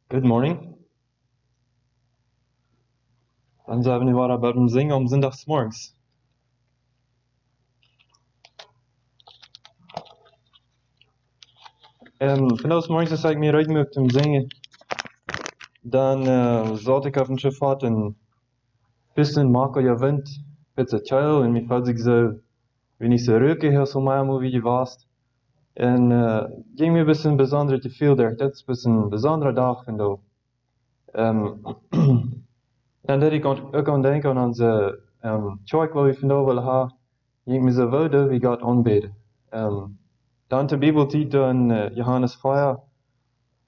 Good morning. Dan zijn we nu weer bij het zingen om zondagsmorgens. Vandaag morgens als ik me recht moet om zingen, dan zat ik op een schifat en bisschen makel je wind, beetje chill en me voelt ik zo, wenn ich so rücke, heel so mal wie je was. En ging mir ein bisschen besonders gefühl der, das ist ein bisschen ein besonderer Tag vandaag. En dat ik ook aan denken aan onze kerk waar we vandaag willen gaan, ging me zo wilde wie God aanbeden. Dan de Bibel ziet in Johannes 4,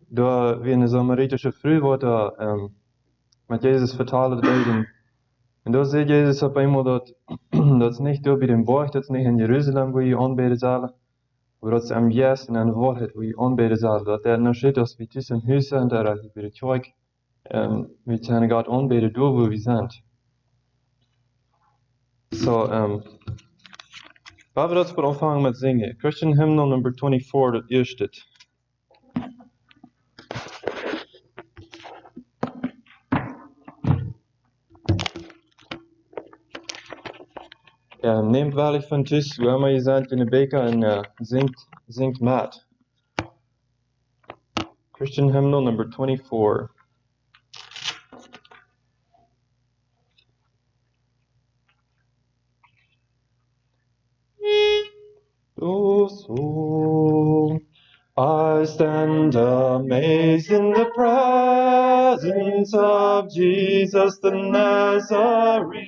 daar wie een samaritische vrouw wordt met Jezus vertalen deden. En daar zegt Jezus op eenmaal dat dat is niet door bij den Berg, dat is niet in Jeruzalem waar je aanbeden zullen, maar dat is am Jes en aan de waarheid waar je aanbeden zullen. Dat er nog zit als we tussen huizen en daar als bij de kerk, we kunnen God aanbeden door waar we zijn. So, laten we dat voor aanvangen met zingen. Christian hymnal number 24, dat eerste. Neemt wel van thuis, waar maar je bent in de beker en zingt met. Christian hymnal number 24. So, I stand amazed in the presence of Jesus the Nazarene,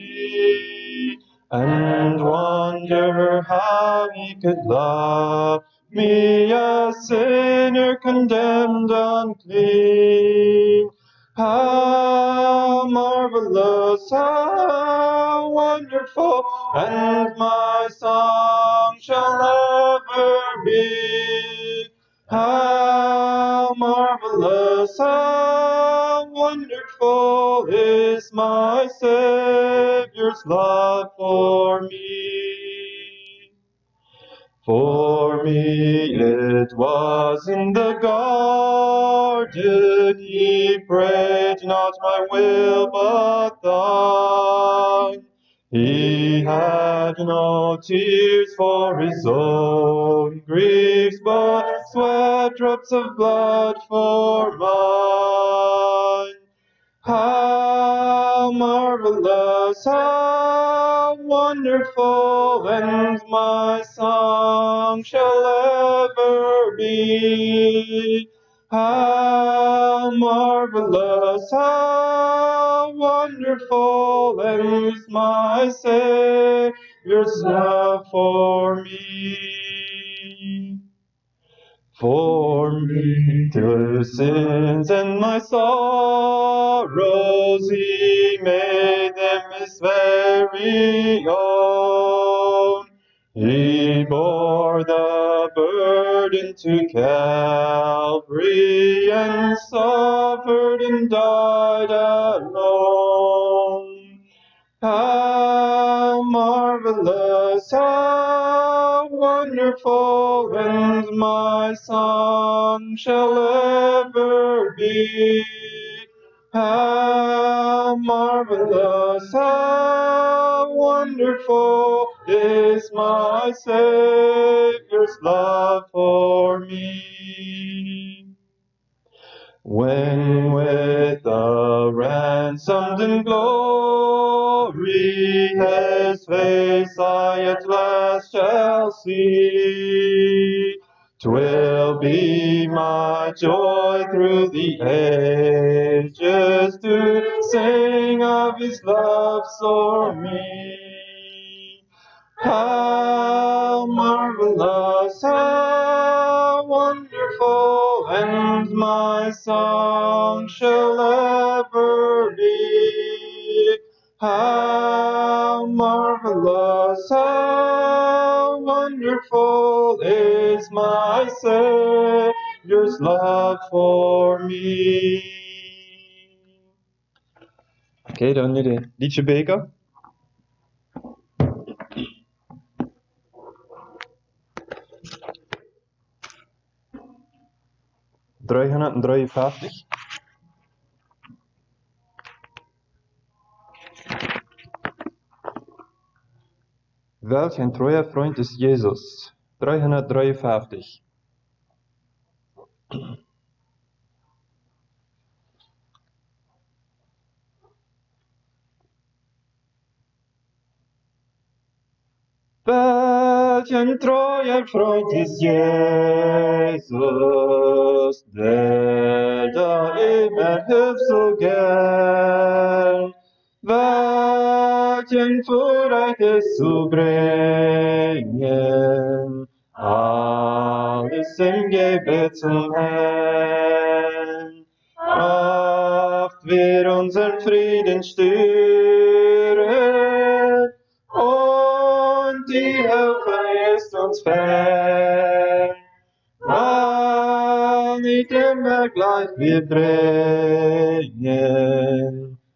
and wonder how he could love me, a sinner condemned unclean. How marvelous, how wonderful, and my song shall ever be. How marvelous, how wonderful is my Savior's love for me. For me it was in the garden he prayed, not my will but thine. He had no tears for his own griefs, but sweat drops of blood for mine. How marvelous, how wonderful, and my song shall ever be. How marvelous, how wonderful is my Savior's love for me. For me to sins and my sorrows, he made them his very own. He bore the burden to Calvary and suffered and died alone. How marvelous, how wonderful, and my song shall ever be. How marvelous, how wonderful is my Savior's love for me. When with the ransomed in glory his face I at last shall see, 'twill be my joy through the ages to sing of his love for me. How marvelous, how wonderful, and my song shall ever be. How marvelous, how wonderful is my Savior's love for me. Oké, dan nu de liedje beker. $353. Welch ein treuer Freund ist Jesus. 353. Welch ein treuer Freund ist Jesus, der da immer hilft so gern. Welch ein Vorrecht es zu bringen, alles im Gebet zum Herrn. Oft wir unseren Frieden stören, und die Hilfe ist uns fern. Weil nicht immer gleich wir bringen,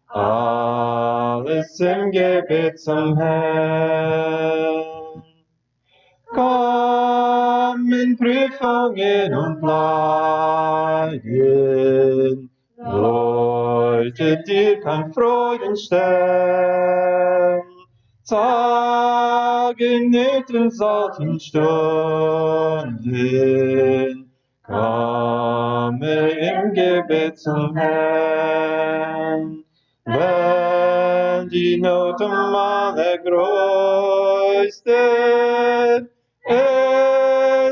alles im Gebet zum Herrn. Komm in Prüfungen und Leiden, leuchtet dir kein Freudenstern. Tage, Nöten, solchen Stunden, komme im Gebet zum Herrn. Wenn die Not um alle größte,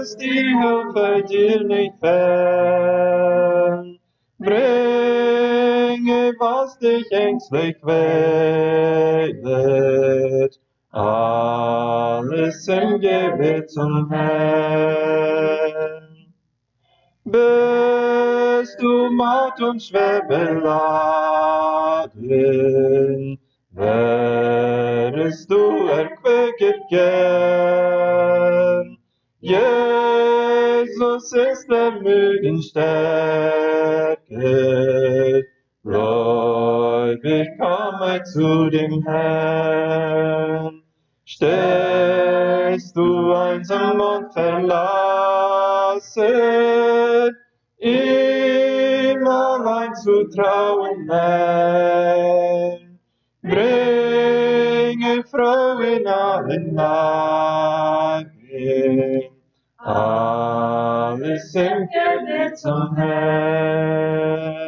ist die Hilfe dir nicht fern. Bringe, was dich ängstlich quält, alles im Gebet zum Herrn. Bist du matt und schwer beladen, wärest du erquicket gern. Jesus ist der müden Stärke, gläubig komme zu dem Herrn. Stehst du einsam und verlassen, ihm allein zu trauen lern. Bringe Freude in allen Lagen, alles im Gebet zum Herrn.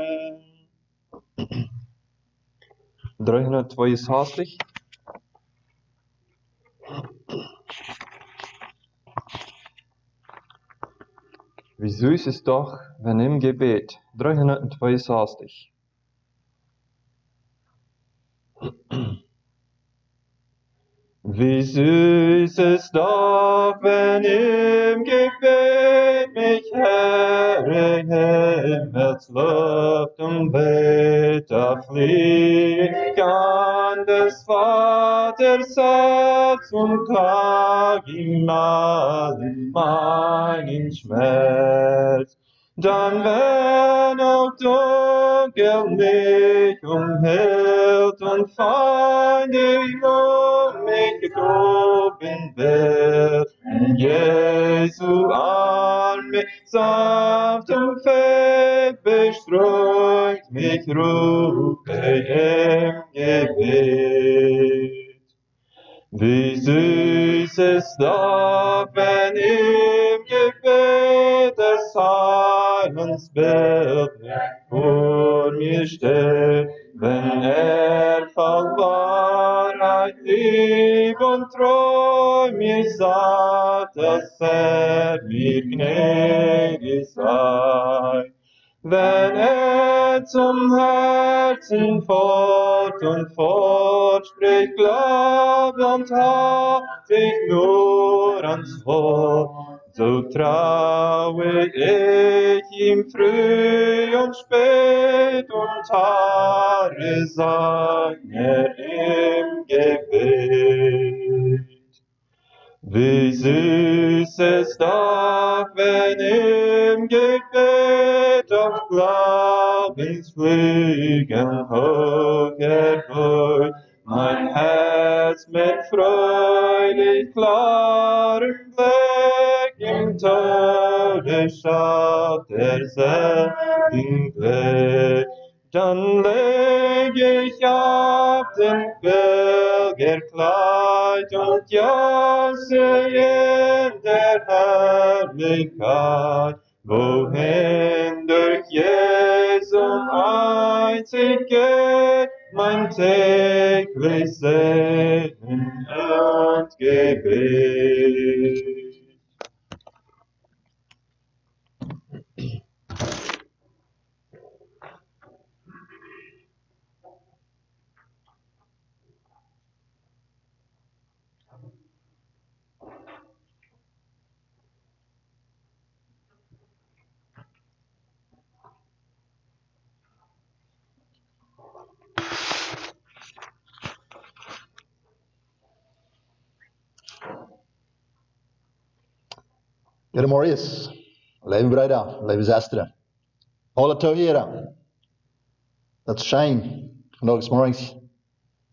362. Wie süß ist doch, wenn im Gebet. 362. Wie süß ist doch, wenn im Gebet mich Herr in Himmelsluft umweht, da flieg an des Vaters Herz und klag ihm allen meinen Schmerz. Dann, wenn auch dunkel mich umhüllt und Feinde um mich toben will, in Jesu Arme sanft und fest bestreut mich rufe im Gebet. Wie süß ist doch, wenn im Gebet des Heilands Bild vor mir steht, wenn voll Wahrheit, Lieb und Treu mir sagt, dass mir gnädig sei. Wenn zum Herzen fort und fort spricht, glaub und halt ich nur ans Wort, so traue ich ihm früh und spät und Haare seiner im Gebet. Wie süß ist doch, wenn im Gebet auf Glaubensflügeln hoch erhöht mein Herz mit freudig klarem Blick im Tode schaut der selten Blick. Dann leg ich ab den Pilgerkleid und Jase in der Herrlichkeit, wohin durch Jesum einzig geht, mein täglich Sehnen und Gebet. Heer Maurice, lieve Breda, lieve Zestra. Alle toeheren. Dat is schijn. Vandaag is morgens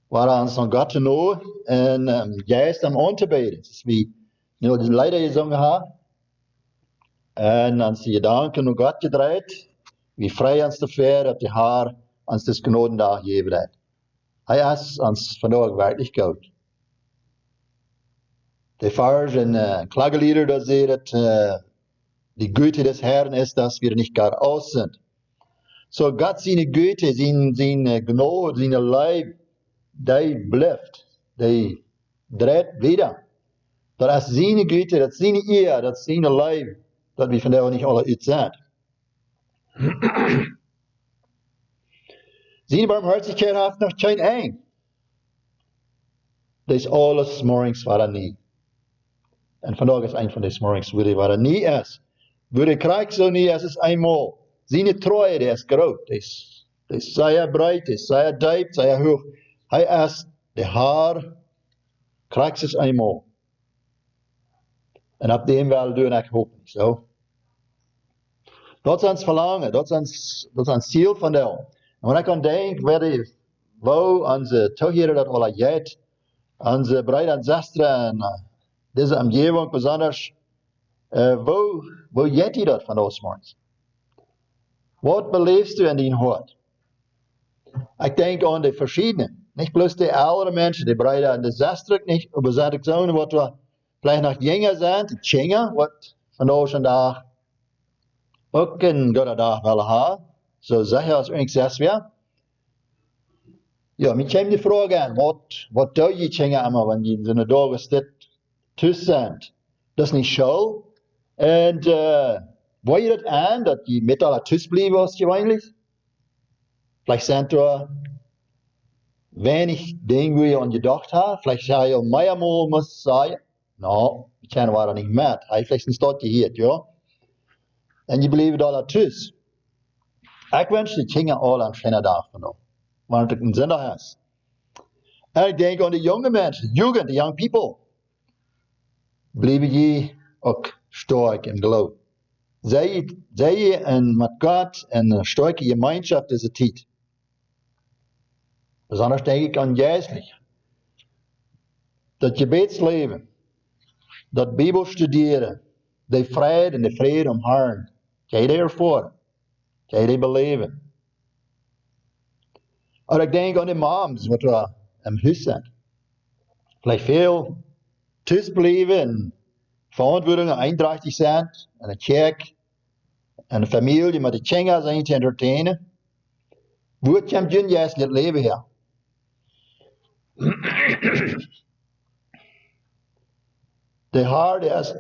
waren ons nog God te know en juist om aan te bidden. Dus wie nu de leider gezongen hebben. En als je danken aan God gedraaid, wie vrij ons te ver op de haar ons des Gnadendag gegeven heeft. Hij is ons vandaag werkelijk goed. De Vers in Klagelieder, da steht het, die Güte des Herrn ist, dass wir nicht gar aus sind. So Gott seine Güte, seine Gnade, seine Leib, die bleibt, die dreht wieder. Dat is seine Güte, dat is seine Ehe, dat is seine Leib, dat wir vandaag nicht alle uit zijn. Seine Barmherzigkeit heeft nog geen eind. Dat is alles morgens waar niet. En vandaag is een van deze morgens waar er niet is. Waar de krijg zo niet is, is eenmaal. Seine Treue, die is groot. Die is zeer breed, die is zeer diep, zeer hoog. Hij is de haar, krijg is eenmaal. En op dem wel doen ik hoop niet zo. Dat is ons verlangen, dat is ons ziel van jou. En wanneer ik aan denk, waar onze toeheren dat alle jet, onze breid en zestra en deze omgeving besonders, waar jet je dat van ons morgens? Wat beleefst du in die hart? Ik denk aan de verschiedene, niet bloos de oudere mensen, die breid en de zestra niet, maar zijn ook zo'n wat we vielleicht nog jonger zijn, die tjinger, wat vandaag en dag ook een goede dag willen hebben. Zo zeg je als ik zes weer. Ja, mir käme die Frage an, wat doe je tjinger allemaal, wanneer je in zo'n dag als dit tussen bent? Dat is niet schuld. En wil je dat aan, dat je met alle tussen blijven als je weinig? Vielleicht sind er wenig dingen die je aan gedacht hebt. Vielleicht zou je meermaals moeten zeggen, nou, ik kan er niet met. Hij vielleicht een stadje hier, ja. En je blijft alle tussen. Ik wens de tjinger al een schöne dag vandaag. Want het een zinnig is. En ik denk aan de jonge mensen, de jugend, de young people. Blijven je ook sterk im geloof. Zij je en met God een sterke gemeenschap deze tijd. Besonders denk ik aan geestelijk. Dat gebedsleven, dat Bibel studeren, de vrede en de vrede om Herrn. Kan je ervoor? Kan je beleven? Maar ik denk aan de moms, wat we im huis zijn. Vielleicht veel thuis blijven en verantwoordingen eindrachtig zijn. En een kerk en een familie met de kinderen zijn te entertainen. Hoe komt je juist het leven hier? De hart is,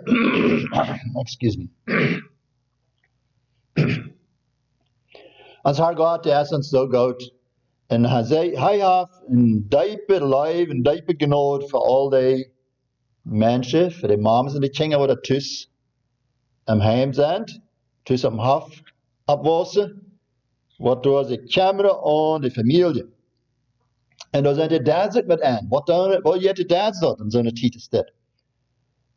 excuse me. Als haar God is ons zo goed. En hij heeft een diepe lief, een diepe genade voor al die mensen, voor de moms en de kinderen die thuis am heim zijn, thuis am hof opwassen, wat door ze kameren aan de familie. En daar zijn de dads ook met aan. Wat je de dads dat in zo'n tijd is dit?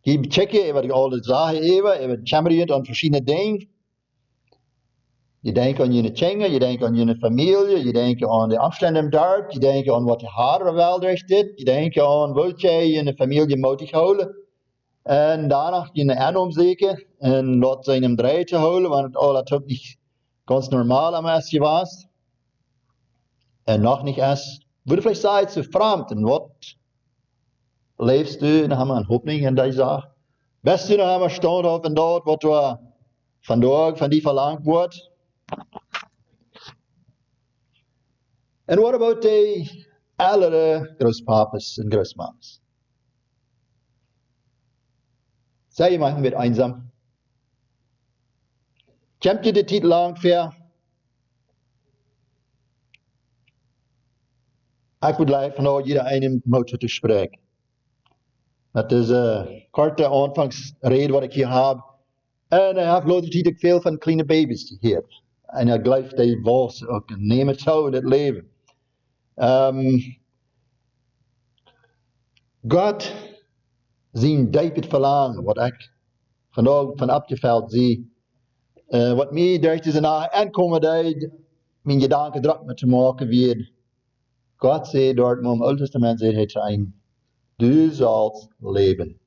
Die checken over die oude zaken even, over kameren aan verschillende dingen. Je denkt aan je kinderen, je denkt aan je familie, je denkt aan de afstand im dorp, je denkt aan wat de harde wel doet, je denkt aan wat je je familie moet houden. En daarna je aanomzeken en dat zijn hem draai te houden, want het alles ook niet ganz normaal am je was. En nog niet eens, würde vielleicht sagen, zu fremd, en Leefst du, dan hebben we een hoopning in die zaak. Best du, dan hebben we stand op en dat wat we vandaag van die verlangt wordt. And what about die oudere grootpapas en grootmamas? Zij je manchmal weer einsam? Komt je de tijd lang ver? Ik would like vandaag jeder einen motor te spreken. Dat is een korte aanvangsrede wat ik hier heb. En ik heb later tijd ook veel van kleine baby's gehoord. En ik geloof die was ook nemen zo in het leven. God zijn diep verlangen, wat ik vandaag van opgeveld zie. Wat mij dacht is een aankomen tijd, mijn gedanken druk met te maken weer. God zei dort im Alten Testament, zei hij zijn, du sollst leben.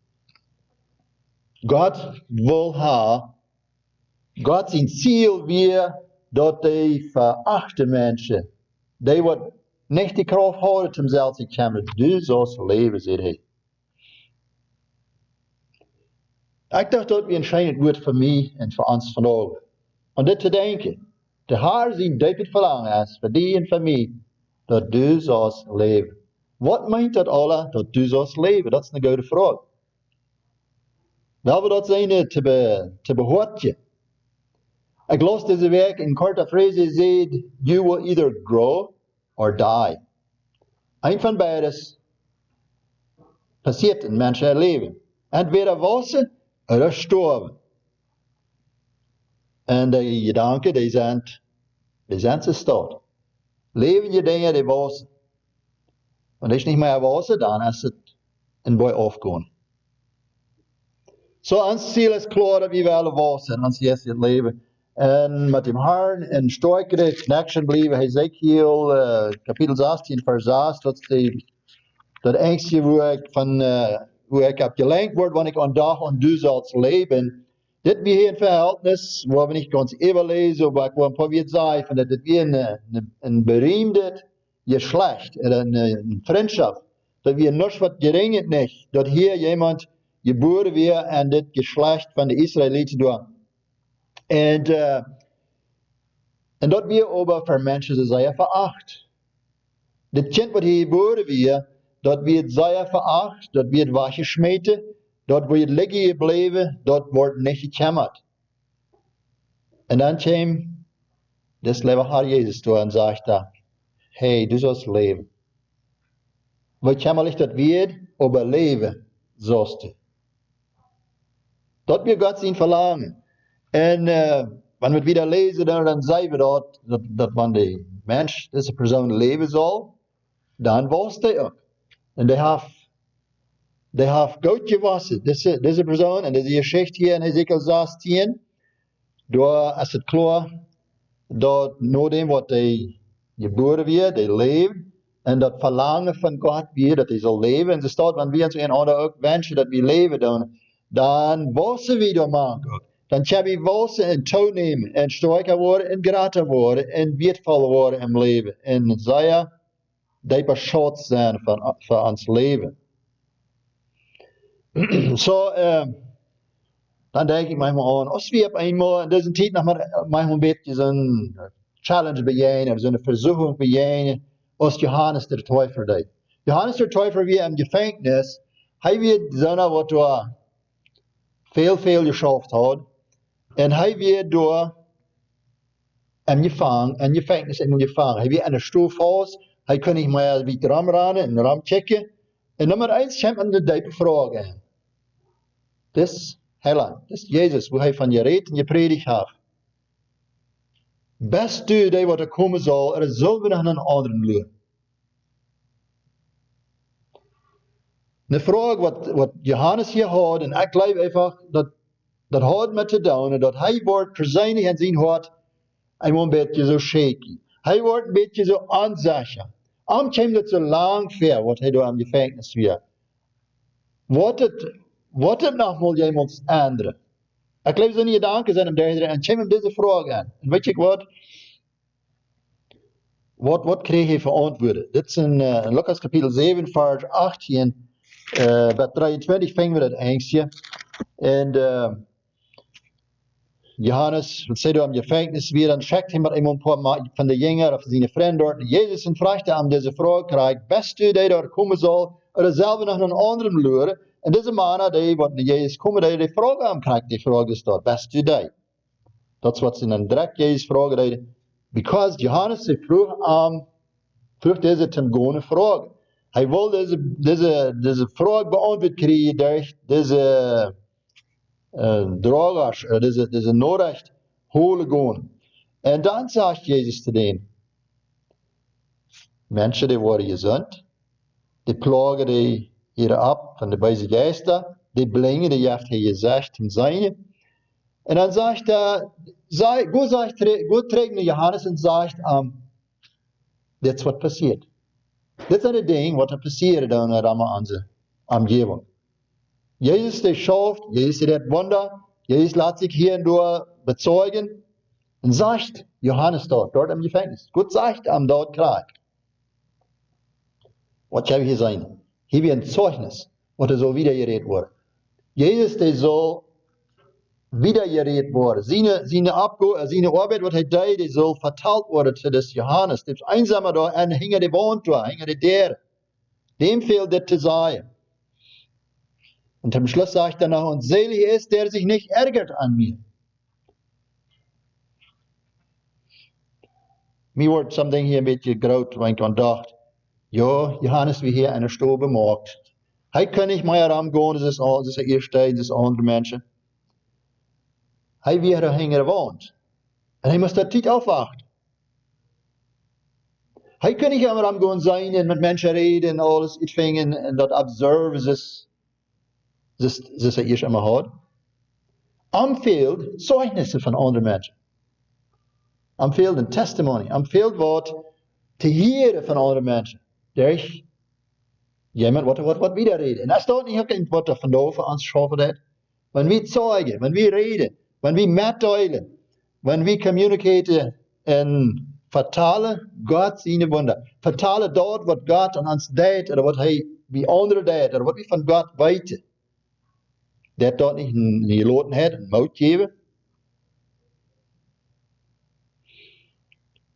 God wil haar, God zijn ziel weer, dat die verachte mensen, die wat niet die kracht houden om zelf te komen, du sollst leven, zei hij. Ik dacht dat weer een schijnend woord voor mij en voor ons vandaag. Om dit te denken, de haar zijn diep verlangen is, voor die en voor mij, dat du sollst leven. Wat meint dat alle, dat du sollst leven? Dat is een goede vraag. Wel we dat zijn te behoortje. Ik las deze week een korte frase zegt, you will either grow or die. Een van beides passiert in mensen leven. Entweder wassen of sterven. En die gedanken, die zijn ze stout. Leven je dingen die wassen. Und ist nicht mehr wassen, dann ist es ein Boy aufgehen. So, ons Ziel ist klar, dass wir wollen wassen, ons jetzt Leben. Und mit dem Herrn in stärkere Connection bleiben, Hesekiel, Kapitel 16, Vers 6, das einzige, wo ich habe gelenkt wordt, wanneer ik aan dag en du sollst leben. Dit wie hier ein Verhältnis, wo wir nicht ganz überlesen, aber ich ein paar wird sagen, dass das wie ein berühmtes Geschlecht, eine Freundschaft, dass wir nichts was geringet nicht, dass hier jemand geboren wird an das Geschlecht von den Israeliten durch. Und dat wir aber für Menschen sehr veracht. Das Kind, was hier geboren wird, dat wird sehr veracht, dat wird weggeschmissen, dat wird liegen geblieben, dat wordt nicht gekämmert. Und dann kam das liebe Herr Jesus durch und sagte, hey, du sollst leben. Weil kämmerlich das wird, aber leben sollst du. Dat wir Gott sein Verlangen. Und wenn wir wieder lesen, dann sagen wir dort, dass wenn der Mensch, diese Person leben soll, dann weiß der auch. Und der hat Gott gewassen, diese Person, und diese Geschichte hier in Hesekiel 16, da ist es klar, dass nur dem, was der geboren wird, der lebt, und das Verlangen von Gott wird, dass er soll leben. Und es steht, wenn wir uns einander auch wünschen, dass wir leben, dann wassen wir da manchmal. Dann können wir wassen und toenemen, und stärker worden, und grater worden, und wertvoller worden im Leben. Und sehr dieper Schutz sein für uns Leben. So, dann denke ich manchmal an, als wir einmal in dieser Zeit noch manchmal ein bisschen so eine Challenge begehen, oder so eine Versuchung begehen, als Johannes der Täufer deed. Johannes der Täufer war im Gefängnis, er wird so eine, was viel geschafft hat, und er wird da im Gefängnis in gefangen. Er wird an der Stufhaus, er kann nicht mehr wie rumrennen und rumchecken. Und Nummer 1 kommt an die diepe Frage. Das Heiland, das Jesus, wo er von geredet und gepredigt hat. Best du, der was kommen soll, oder sollen wir noch einen anderen leren? Eine Frage, was Johannes hier hat, und ich glaube einfach, dat hat mit zu tun, und dat hij wordt persönlich in zijn hart, hij wordt een beetje zo shaky. Hij wordt een beetje zo onsicher. Am kwam dat zo lang ver, wat hij door am Gefängnis weer. Wordt het nog mal jemand andere? Ik glaube, so eine Gedanken sind ihm dahinter, und kwam ihm diese Frage an. Und weet je wat kreeg hij für Antworten? Dit is in Lukas Kapitel 7, Vers 18 Bei 23 fingen wir das Ängstchen. Und Johannes, wat zei am Gefängnis weer, dan schickt hij met een paar van de Jünger of zijn vriend dort. Jezus en fragte hem deze vraag krijgt, best u die dort komen zal, er zelf nog een andere luren. En deze man, die wat naar Jezus komen, die vraag hem krijgt, die vraag is dort, best u die. Dat is wat ze dan direct Jezus vragen. Because Johannes ze vroeg deze ten gewone vraag. Hij wil deze vraag beantwoord krijgen door deze dragers, deze Nachricht holen gaan. En dan zegt Jezus te denen, mensen die worden gezond, die plagen die hier ab van de wijze geesten, die brengen die heeft hij gezegd hem zijn. En dan zegt hij, goed terug naar Johannes en zegt, dit is wat passiert. Dit zijn de dingen wat er passieren dan in onze omgeving. Jezus die schafft, Jezus die dat Wunder, Jezus laat sich hier door bezeugen und sagt, Johannes dort im Gefängnis, Gott sagt am dort Krieg. Was soll hier sein? Hier wie ein Zeugnis, was so wiedergeredet wurde. Jesus der soll wiedergeredet worden. Seine Arbeit, was er deed, die soll verteilt worden zu des Johannes. Der ist einsamer da, und hängen die Wand da, hängen die der. Dem fehlt das zu sagen. Und am Schluss sagt er noch, und selig ist, der sich nicht ärgert an mir. Mir wordt something hier een beetje groot, wenn ich dacht, ja, Johannes wie hier eine Stube macht. Hij kan niet meer ramgaan, das ist eerst, das ist andere Menschen. Hij wie er hängen wohnt. Und hij muss dat tijd aufwachen. Hij kan niet meer ramgaan zijn en met mensen reden en alles uitvingen en dat observen, das er eerst immer hat. Am fehlt Zeugnisse von anderen Menschen. Am fehlt ein Testimony. Am fehlt wat te horen von anderen Menschen. Durch jemand wat widerreden. En dat staat niet ook in wat er vandaag voor ons schaffen hat. Wenn wir zeugen, wenn wir reden, wenn wir mitteilen, wenn wir communicaten en vertalen Gott seine Wunder. Vertalen dort, wat Gott an uns deed, oder wat hij wie anderen deed, oder wat wir von Gott weten. Dat dort nicht een geloten hat, een mout geven.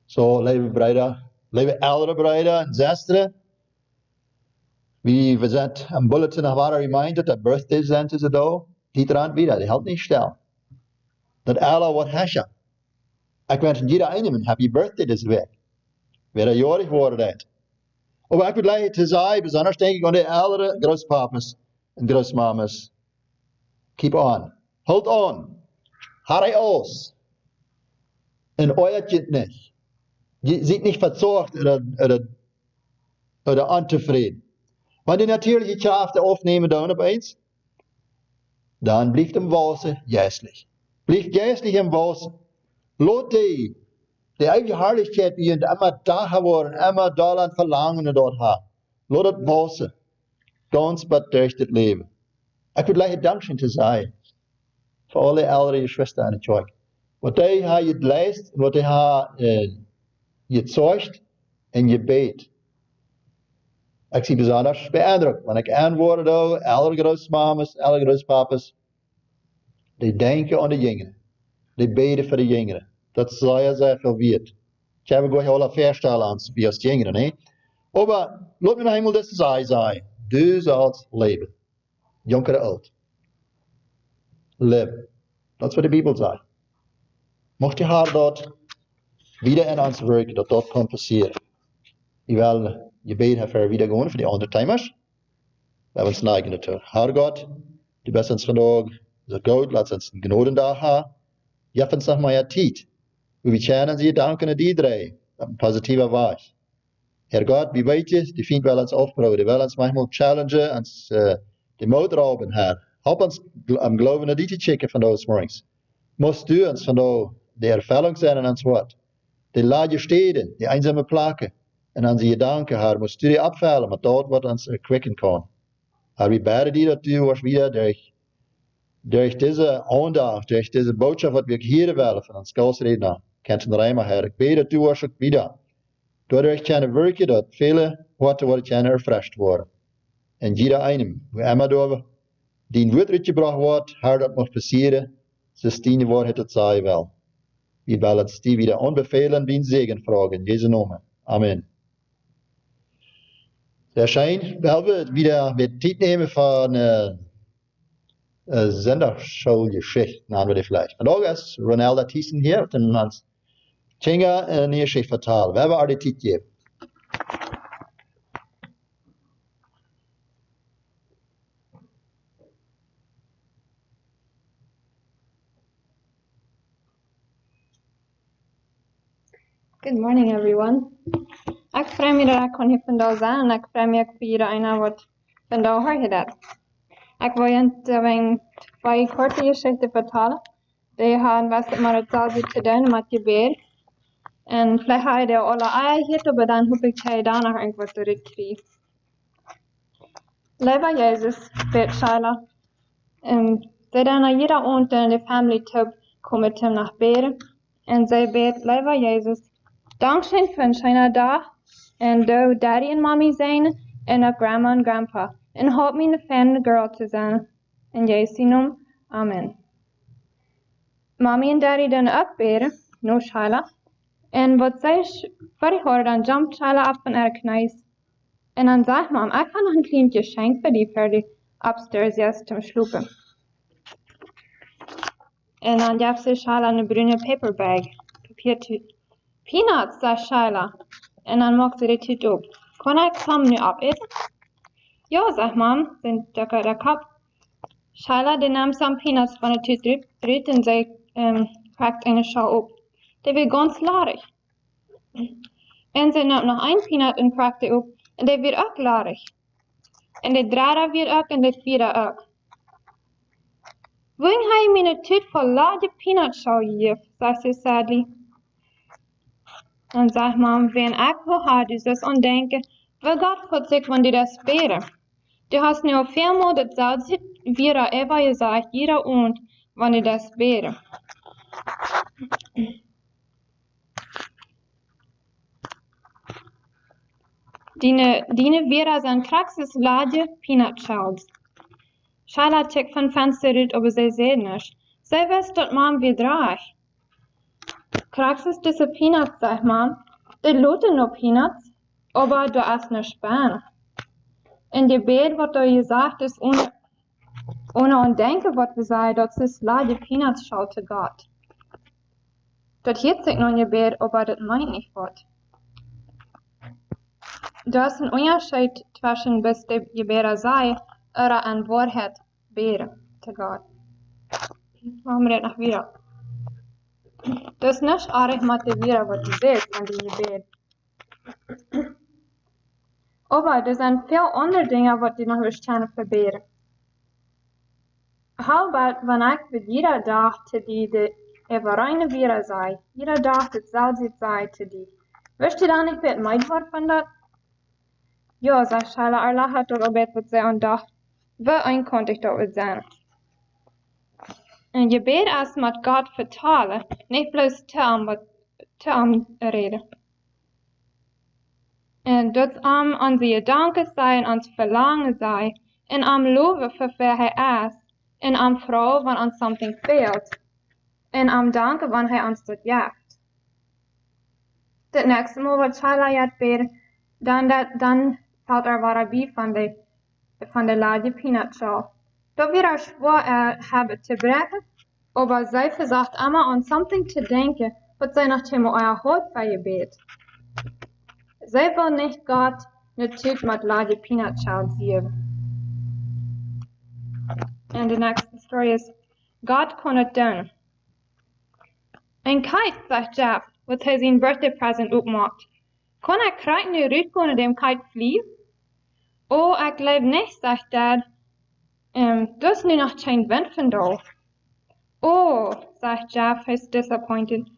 So, lieve Brüder, lieve oudere Brüder en zusteren. We zijn een bulletin nog waren reminded dat birthdays zijn tussen daar. Die dran wieder, die hält nicht still. Dat alle wat hasje. Ik wens jeder een happy birthday deze week. Wer er jarig worden dat. Maar ik wil leiden te zeggen, besonders denk ik aan de oudere grootpapas en grootmamas. Keep on. Hold on. Harry aus. En euert je nicht. Je seid nicht verzorgt oder unzufrieden. Wenn die natürliche Kraft aufnehmen dann opeens, dann blijft hem Wasser geistlich. Blijft geistlich im Wasser. Laat die eigen Herrlichkeit die immer da worden, immer da verlangen dort haben. Laat het Wasser ganz bad durch das Leben. Ich würde leider Dankeschön zu sagen für alle ältere Schwestern in der Kirche. Was die haben geleistet, was die haben gezeugt en gebet. Ik zie besonders beeindruckt, wenn ich antwoorde da, alle grootmamas, alle grootpapas, die denken aan de jongeren. Die beten voor de jongeren. Dat is sehr veel wert. Ich habe gleich alle Verstellen an, wie als jongeren, ne? Aber, laat me nog eenmaal das sagen. Du sollst leben. Jong oder alt. Leben. Das ist, was die Bibel sagt. Mocht je haar dort wieder in ons werken, dat kan passeren. Ik wil je beden voor wieder gaan voor die andere timers. We hebben ons neigen naartoe. Heer God, du bist ons vandaag zo goed, laat ons een genodendag hebben. Je hebt ons nog maar tijd. We kennen je danken aan die drie, op een positieve wijze. Heer God, wie weet je, die vindt wel ons afbouwen, die wil ons manchmal challengen, ons de moed rauben, Heer. Help ons am geloven naar die te checken van those morgens. Moest du ons vandaag de ervaring zijn in ons woord. Die lage steden, die einsame plakken. En aan je danken, Heer, moest du die abvallen met dat wat ons erquicken kan. Heer, we bidden die dat du was wieder durch diese aandacht, durch diese boodschap wat we hier willen van ons Gastredner, Kenton R Reimer, Heer. Ik bid dat du was ook wieder. Doordat kunnen werken dat vele woorden worden kunnen erfrischt worden. En jeder einem, wo immer da die Wort uitgebracht wordt, haar dat mag passeren, zoals die Wahrheit het sei wel. Wir wollen es die wieder anbefehlen, wie ein Segen fragen, in Jesu Namen. Amen. Sehr schön, weil wir wieder mit Zeit nehmen von Sonderschulgeschichte, nennen wir die vielleicht. Vandaag ist Ronelda Thiessen hier, und ons Tjenga een Geschichte vertalen. We hebben haar die tijd gegeven. Good morning, everyone. Ik vreem me dat ik kon hier vandaag zijn en ik vreem me voor iedereen wat vandaag hoort dat. Ik wil je twee korte geschichten vertellen. Die hebben was maar hetzelfde te doen met gebed. En vielleicht habe ich die alle eingehört, aber dann hoffe ich, dass ich danach irgendwas zurückkriege. Lieber Jesus, bet Scheila. Sie dann jeder Abend in die Family Tub kommen nach beden. Und sie bet, lieber Jesus, Dankeschön für einen schönen Tag. Und du Daddy und Mommy sein. Und auch Grandma und Grandpa. Und help me eine fan Girl zu sein. In Jesu Namen. Amen. Mommy und Daddy dann auch beten. No Scheila. En wat ik hoorde, dan jumpt Charla af van haar knieën. En dan zegt Mom, ik ga nog een klein geschenk voor die upstairs juist zum sloepen. En dan gaf ze Charla een bruine paperbag. Papiertüte. Peanuts, zegt Charla. En dan maakt ze die tüte op. Kan ik hem nu opeten? Ja, zegt Mom, zijn de kop. Charla die nam some peanuts van de tüte eruit en zij krakt een schal op. Die wird ganz larig. Und sie nimmt noch ein Peanut und krakt die op. Und die wird auch larig. Und die Drader wird auch und die Vierde auch. Wohin habe ich mir eine Tüte voll lade Peanutschau gegeben, sagt sie sadly. Und sagt Mom, wenn ich wo hart ist das und denke, weil Gott hat sich, wenn die das beten. Du hast nur viermal das selbst wieder ever gesagt, jeder und, wenn die das beten. Dine Vera zijn kraxes lage peanut shells. Shala check van venster uit, aber zij zei nicht. Zij wist dat Mom weer draag. Kraxes diese peanuts, sagt Mom. Die loten no peanuts, aber du hast nicht Span. In die Bed wat er gesagt ist, ohne an denken wat we zei, dat is lage peanuts schau te Gott. Dat hielt sich noch in je Bed, aber dat meint nicht wat. Du hast einen Unterschied zwischen, bis die Gebete sei, oder an Wahrheit beten zu Gott. Machen wir das noch wieder. Das ist nicht arg motiviert, was du siehst an die Gebet. Aber das sind viele andere Dinge, was du noch bestehen verbeten. How about, wenn ich für jeder Tag zu dir reine wieder sei, jeder Tag dasselbe sei zu dir. Wirst du da nicht mit mein Wort von das? Ja, sagt Charla, Allah hat doch gebet, wat zij aandacht. Wel einkontig dat het zijn. En je bed als met God vertalen, niet bloos te reden. En dat onze gedanken zijn, ons verlangen zijn, en loven voor wie hij is, en vrouwen wanneer ons something fehlt, en danken wanneer hij ons dat jaagt. Het nächste Mal wat Charla gaat beden, dan fällt Warabi von der lage Peanutschau. Da wird schwer haben zu brechen, aber sie versucht immer an something zu denken, was sie nach dem euer Haut für ihr bet. Sie will nicht Gott eine Tüte mit lage Peanutschau sehen. And the next story is, Gott kann es tun. Ein Kite, sagt Jeff, was er sein Birthday Present aufmacht. Kann krijgen nu uitgaan en dem kite vliegen? Oh, ik geloof niet, sagt Dad. Dus nu nog geen wind vandaag. Oh, sagt Jeff, hij is disappointed.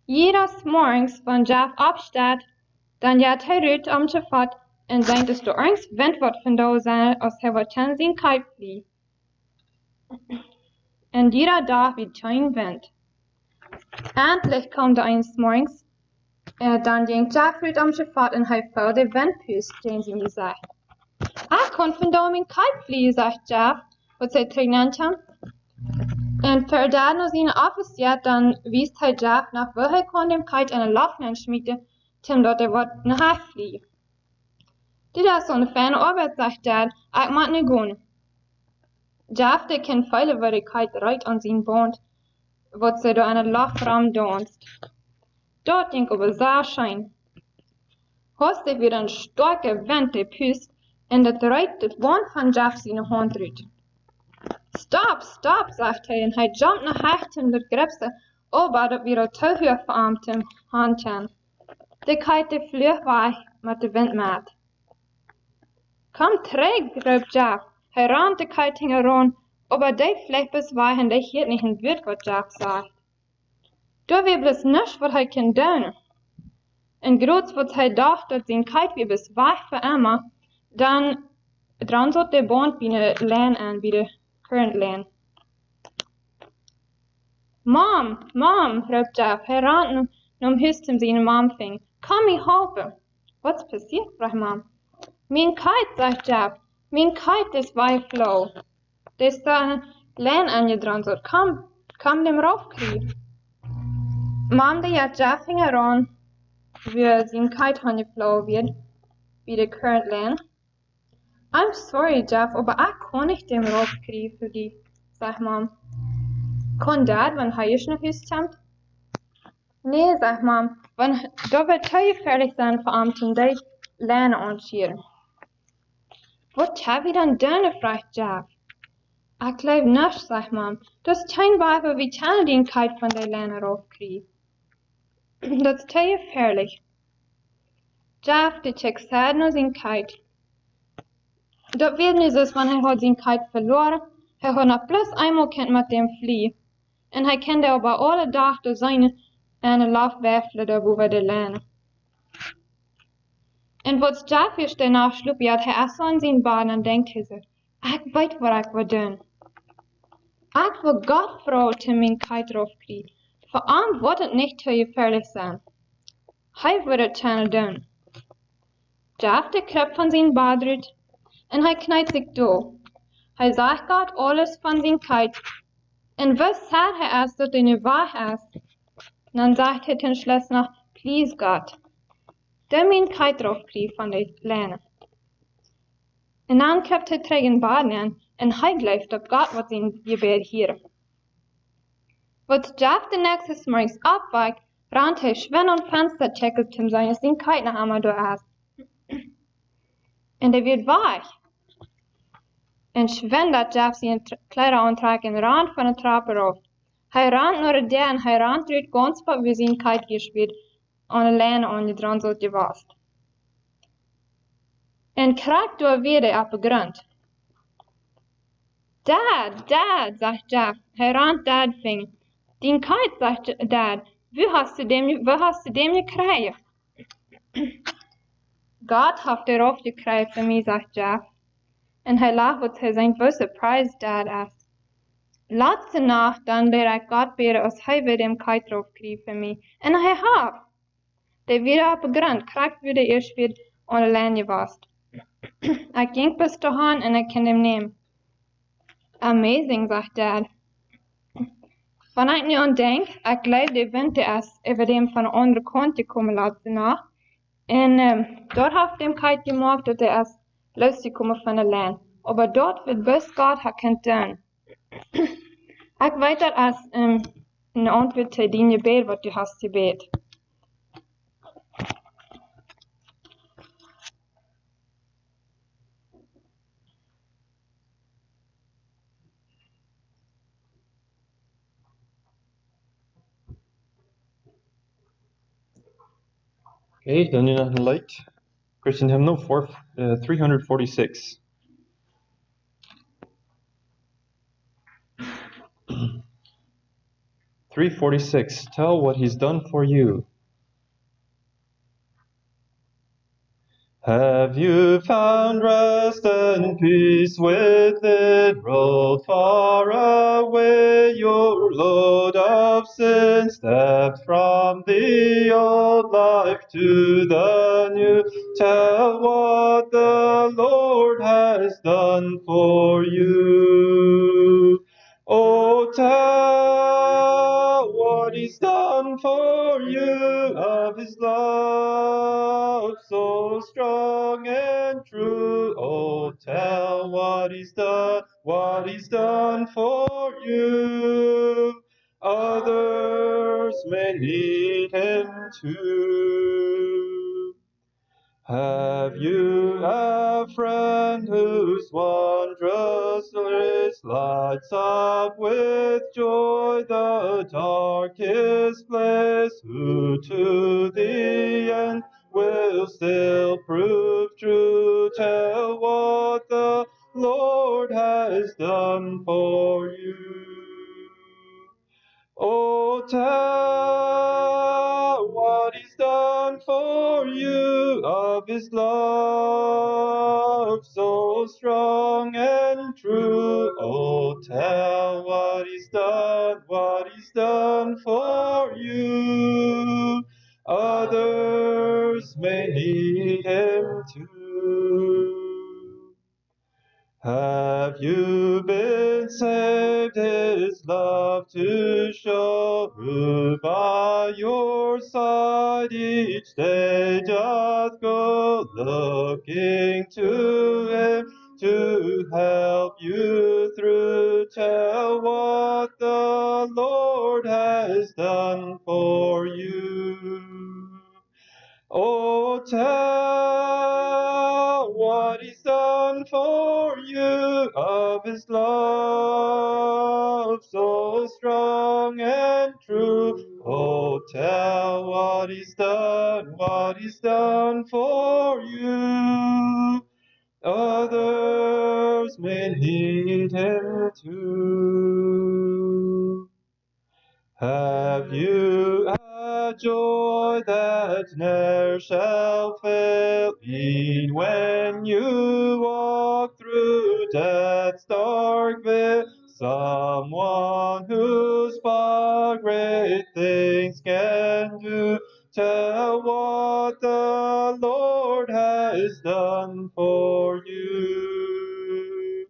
Jedes morgens, wenn Jeff opstaat, dan gaat hij uit om te vat en denkt dat er ergens wind wordt vandaag zijn als hij wat kan zijn kite vliegen. En jeder dag wird geen wind. Endlich kommt er eines morgens. Dan ging Jeff uit om te vat en hij voelde de windpuus, den ze me zei. Ik kon vandaag mijn kite vliegen, zegt Jeff, wat zij terug hem. En voor dad nog zijn afgezet, dan wies hij Jeff nach waar hij kon dem kite in een lachen schmieden, tim dat wat naar huis vliegen. Dit is zo'n fijne arbeid, zegt dad, ik moet nu gaan. Jeff, de kan veilig waar de kite rijdt aan zijn band, wat ze door aan het lachraam danst. Dat denk ik aber sehr schön. Hast du wieder een starke wind die pust en dat rijdt het band van Jeff zijn hand uit. Stop, stop, zegt hij en hij jumpt naar achter dat grijpt ze, aber dat weer te hoog voor hem te handten. De kite vliegt weg met de windmaat. Kom terug, roept Jeff. Hij rent de kite heran, aber die flippers weg en die hield niet in het wat Jeff zegt. Daar weer bloß niks wat hij kan doen. En groot wat hij dacht dat zijn kite weer bis weg voor immer, dan dran zat de band bij de lijn aan, bij de current lijn. Mom, mom, roept Jeff. Hij rent naar huis om zijn mom ving. Kom me helpen. Wat's passiert, vraagt mom. Mijn kite, zegt Jeff. Mijn kite is weggevlogen. Er staat een lijn aan je dran zat. Kom dem raufkriegen. Mom, die had Jeff hing heran, wie zijn kite angeflogen wird, bij de current lijn. I'm sorry, Jeff, aber ich kann nicht dem raufkriegen für die, sagt Mom. Kann Dad, wenn er jetzt noch Hüst kommt? Nee, sagt Mom, da wird zu gefährlich sein für ihn, zum die Lerne anschieren. Was hab ich dann done, fragt Jeff. Ich glaub nicht, sagt Mom. Das ist kein Beispiel, wie kann den Kite von der Lerne raufkriegen. Das ist zu gefährlich. Jeff, der checkt sad nur sein Kite. Dat weet niet dus, want hij had zijn kite verloren. Hij had nog plus eenmaal kent met dem vliegen. En hij kende aber alle dag door zijn en een laf werfelen daar boven de lijnen. En wat Jeff is daarna sloep, had hij zo aan zijn baan en denkt hij zo, ik weet wat ik wil doen. Ik wil God vrouwen te mijn kite raufkriegen. Voor hem wordt het niet te gefährlich zijn. Hij wil het gerne doen. Jeff de kruip van zijn baan uit. En hij knijpt zich door. Hij zegt God alles van zijn kite. En was zegt hij als dat hij nu waar is? Dan zegt hij ten slotte nog, please God. Dan mijn kite raufkriegen van de lijnen. En dan kruipt hij terug in baden aan. En hij gelooft dat God wat zijn gebed hier. Wat Jeff de nächste morgens opwacht, rent hij schwen aan het venster checken om zijn kite naar hem door is. En hij wird weg. En schwen dat Jeff zijn kleider aantrekt en rent van de trappen af. Hij rent naar de deur en hij rent uit ganz pad wie zijn kite gespielt aan de lijn aan de dran zat gewast. En krijgt door weer op de grond. Dad, Dad, zegt Jeff. Hij rent Dad vingen. Den kite, zegt Dad. Waar hast du dem gekregen? God heeft erop gekregen voor mij, zegt Jeff. En hij lacht wat hij zijn beste prijs Dad is. Laatste nacht dan leer ik God bidden als hij weer dem kite raufkriegt voor mij. En hij heeft. De weer op de grond krijgt weer eerst weer aan de lijn gewast. Ik ging bis dahin en ik kan hem nemen. Amazing, zegt Dad. Wanneer ik nu aan denk, ik geloof de wind is over dem van de andere kant gekomen laatste nacht. En dort heeft dem kite gemaakt dat hij is losgekomen van de lijn. Aber dort wird bis Gott gekend doen. Ik weet dat als een antwoord te die gebed wat du hast gebed. Okay, dan nu nog een light. Christian hymnal 346. Tell what he's done for you. Have you found rest and peace with it? Rolled far away your load of sin, stepped from the old life to the you tell what the Lord has done for you? Oh, tell what He's done for you, of His love so strong and true. Oh, tell what He's done for you. Others may need Him too. Have you a friend whose wondrous list lights up with joy the darkest place, who to the end will still prove true? Tell what the Lord has done for you. Oh, tell what He's done for you, of His love so strong and true. Oh, tell what He's done for you. Others may need Him too. Have you been saved, His love to show, who by your side each day doth go, looking to Him to help you through? Tell what the Lord has done for you. Oh, tell what He's done for you, of His love so strong and true. Oh, tell what He's done for you. Others may need Him too. Have you a joy that ne'er shall fail, e'en when you walk through death's dark vale? Someone whose power great things can do. Tell what the Lord has done for you.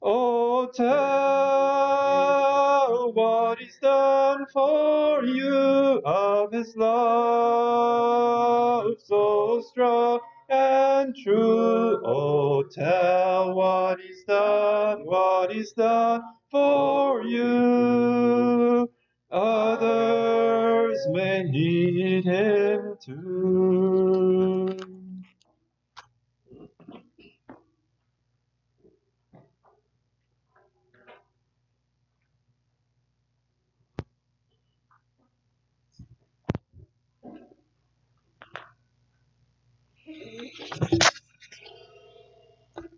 Oh, tell what He's done for you, of His love so strong and true. Oh, tell what He's done for you. Others may need Him too.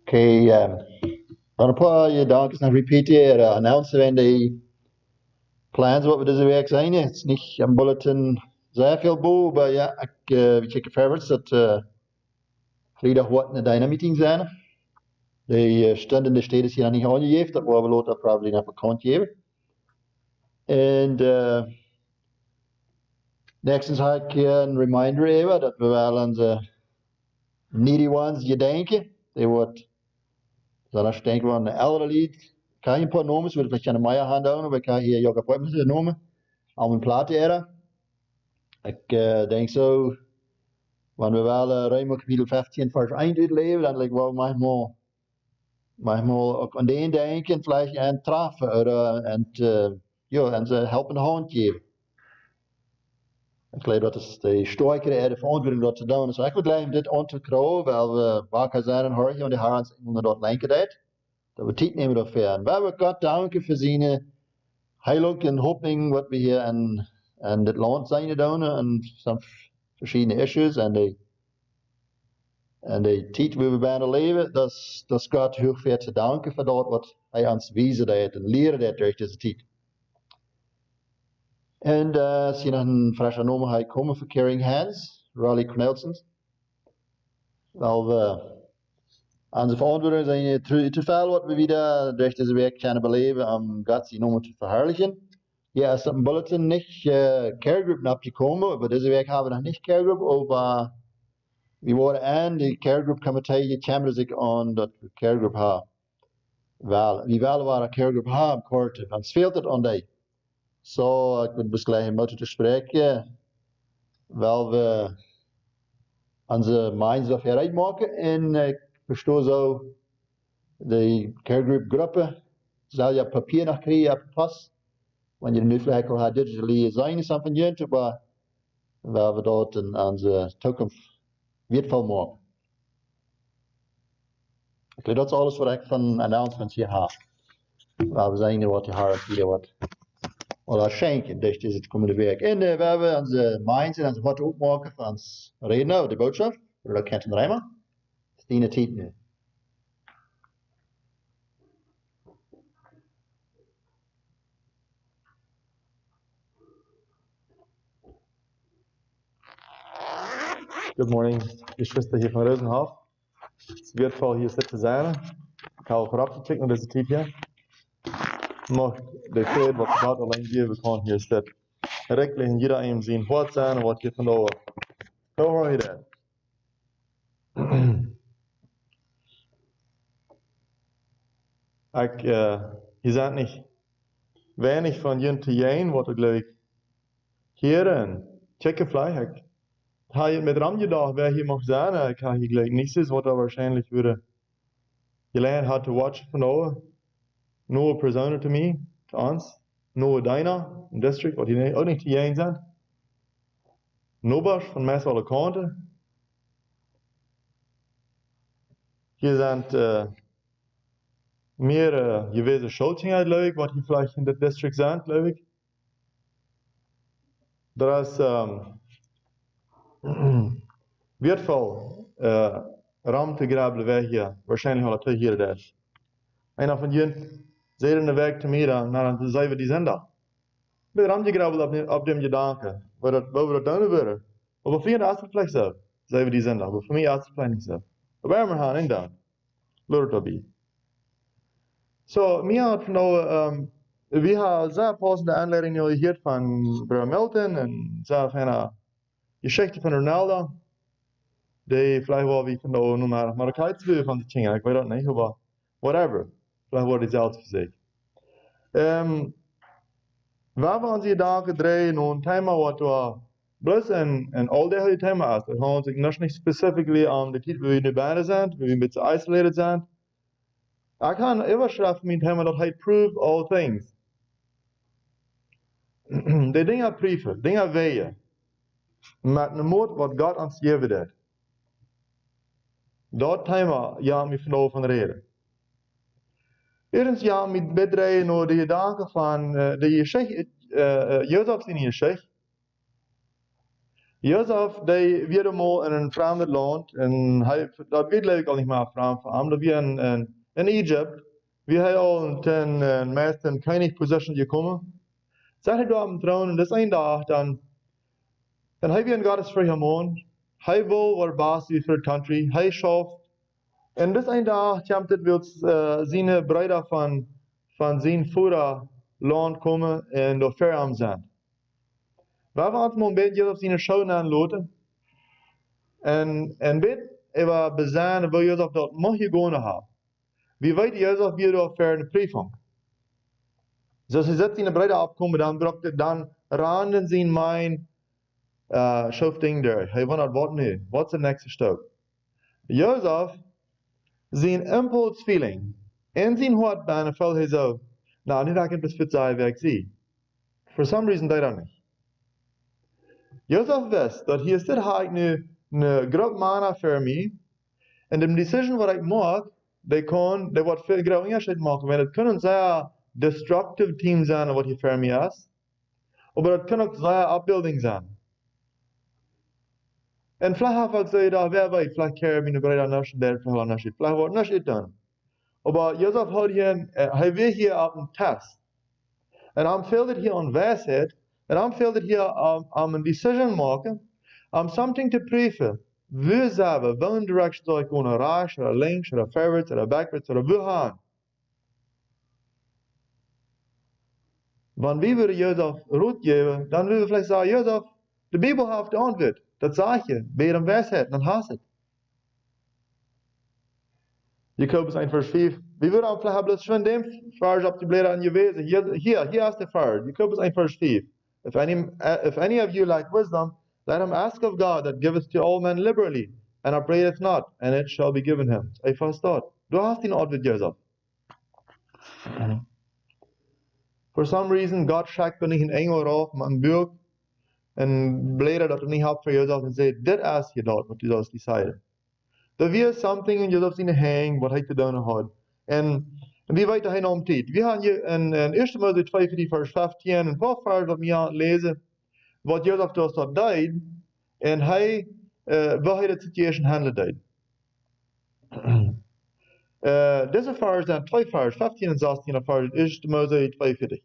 Okay, dan een paar je dankjes nog repeteren, announcen die plans wat we deze week zijn. Het is niet een bulletin zeer veel boven, maar ja, we checken verder dat vrijdag wat een dynamieting zijn. Die stand in de steden is hier nog niet aangegeven, dat we later probably nog bekend geven. En nextens ga ik een reminder even dat we wel aan de needy ones gedenken. Die wordt, zoals denken we aan de elderly lied. Kan je een paar noemen, we vielleicht aan de Meier hand houden, we kan hier Jocke Poipens noemen. Al een plaat era. Ik denk zo, wanneer we wel ruim op kapitel 15 vers 1 uitleven, dan lijkt wel manchmal ook aan den denken, vielleicht aan trafen, en ze helpende hand geven. Ik geloof dat is de sterkere de verantwoording dat te doen. Dus ik wil gleich dit aan te krijgen, weil we wakker zijn en horen en de Herren onder dat lenken deed. Dat we tijd nemen dafür. En wij willen God danken voor zijn heilig en hooping wat we hier in dit land zijn doen en some verschillende issues en de tijd waar we bijna leven. Dat is God heel veel te danken voor dat wat hij ons wijzen deed en leren deed door deze tijd. En als je nog een frisse naam gaat komen voor Caring Hands, Raleigh Cornelsons. Wel, onze verantwoording zijn te veel wat we weer door deze week kunnen beleven om God zijn naam te verherrlichen. Ja, is een bulletin niet caregroup opgekomen, aber deze week hebben we nog niet caregroup over We waren aan, die caregroep committee, je chamber zich aan dat we caregroep hebben. Wel, die wel waren caregroep hebben, kort, dan speelt het aan die. Zo, ik ben besluiten moeten te spreken, wel we onze minds of heruit maken en ik verstoor zo, de caregroep groepen, zal je papier nog krijgen op pas, wanneer je nu vielleicht al digitally zijn, is van je, maar waar we dat in onze toekomst wertvoll maken. Ik denk dat is alles wat ik van announcements hier heb. Waar we zijn wat je hebt hier wat schenken, dus is het komende week. En we hebben onze minds en onze wat opmaken van ons reden over de boodschap. Door Kenton R Reimer. Stine tijd nu. Good morning, Geschwister hier von Rosenhof. Es ist wertvoll, hier zu sein. Ich habe vooraf geklikt naar deze tijd hier. Mocht de tijd wat God alleen geven kan, hier staat. Rechtlich in jeder een zien wat zijn en wat je van over. Hoe hoor je dat? Je sagt nicht wenig von jen te jen, wat ik leuk hier en checken vielleicht. Hij het met Ram gedacht, wer hier mag zijn, ik heb hier gleich nichts is, wat er waarschijnlijk würde gelernt hat te watchen van over. Nur Personen te mij, te ons. Nur deiner, im District, wat die ook niet te jen zijn. Nobers van mes alle kanten. Hier zijn meer gewisse Schultingen leuk, wat hier vielleicht in dit District zijn, glaube ich. Dat is wertvoll, Ram te graben weg hier, waarschijnlijk al te hier dat. En van jullie zeiden de weg te mij dan, dan zijn we die zender. Met Ram te graben op dem gedanken, waar we dat doen willen. Maar voor mij is het vielleicht zo, zijn we die zender, maar voor mij is het vielleicht niet zo. Maar we gaan in dan, laat het bij. So, mir hat nou, we hebben zeer passende aanleidingen gehört van Brother Milton en zeer van een Geschichte van Ronelda. Die vielleicht wel wie van nou noemen Marokkaans van de dingen, ik weet dat niet, maar whatever. Vielleicht wordt het zelfs voor zich. Waar we ons hier dagen draaien naar een thema wat we bloos en al die thema is. Het gaat zich niet specifiek om de tijd waar we nu bijna zijn, waar we een beetje isolated zijn. Ik kan overschrijven mijn thema dat hij prove all things. Die dingen prüfen, dingen wegen. Met een moed wat God ons gegeven heeft. Dat thema ja me vanaf van reden. Eerst ja me bedrijven naar de gedanken van de Jozef zijn geschichte. Jozef, die werd eenmaal in een vreemd land en hij, dat weet ik al niet meer vreemd van hem, dat weer in Egypte, wie hij al ten meeste in keine position gekomen. Zat hij daar op dem troon en dat is een dag dan hij weer een goddesvrije man, hij wil waar baas wie voor het country, hij schaft. En dat is een dag komt het wil zijn bruider van zijn voeder land komen en door ver am zijn. Waar we ons een beetje op zijn show aanlaten. En weet, we bezien, wil Jozef dat mag je gewoon hebben. Wie weet Jozef weer door ver een prüfung. Dus hij zet zijn bruider opkomen, dan randen zijn mijn schofting door. Hij wondert, wat nu? Wat is de nächste stap? Jozef, zijn impulse feeling, en zijn hart bijna valt hij zo, nou, nu werkt het bis fit zijn, werk zie. For some reason, deed dat niet. Jozef wist dat hier zit hij nu een groep mannen voor mij, en de decision wat ik maak, die wordt veel groot onderscheid maken, want het kunnen zeer destructive team zijn wat hier voor mij is, maar het kan ook zeer afbeelding zijn. En vielleicht heb ik zo gedacht, wer weet, vielleicht keer mijn broeder naar der verhaal naar shit, vielleicht wordt niet dan. Maar Jozef houdt hier, hij wil hier op een test. En hij fehlt het hier aan wijsheid, en hij fehlt het hier aan een decision maken, om something te prüfen. Wie zijn we, welke direction zal ik gaan, rechts, of links, of forwards, of backwards, of wie gaan? Wanneer we Jozef rood geven, dan willen we vielleicht zeggen, Jozef, de Bijbel heeft de antwoord. Dat zeg je, bij een wijsheid, dan haast het. Jakobus 1 Vers 5. Wie würde auch vielleicht bloß schon dem Vers auf die Blätter angewiesen. Hier ist der Vers. Jakobus 1 Vers 5. If any of you lack wisdom, let him ask of God that giveth to all men liberally, and upbraideth not, and it shall be given him. Ich verstehe. Du hast ihn Ort mit Joseph. For some reason, God schickt niet een engel rauf, maar een buik, en bleder dat niet had voor Joseph en zei, dit is je dat, wat Joseph die zei. Er was something in Joseph zijn hang, wat hij te doen had. En wie weet hij nou om tijd. We gaan hier in 1 Mose 2 vers 15, een paar vers wat we aan lezen, wat Joseph dus dat deed, en hij, waar hij de situation handelen deed. Deze vers zijn 2 vers, 15 en 16 vers, 1 Mose 2.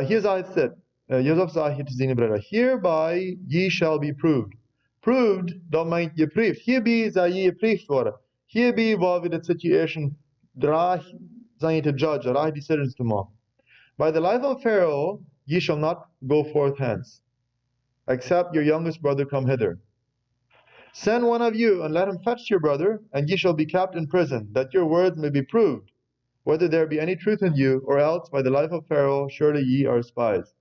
Hier sagt es, Joseph sagt hier zu seinen Brüdern, hereby ye shall be proved. Proved, dat meint geprüft. Hierbij zal je geprüft worden. Hierbij waar we de situation draag zijn te judge, draag decisions te maken. By the life of Pharaoh, ye shall not go forth hence, except your youngest brother come hither. Send one of you, and let him fetch your brother, and ye shall be kept in prison, that your words may be proved, whether there be any truth in you, or else by the life of Pharaoh, surely ye are spies.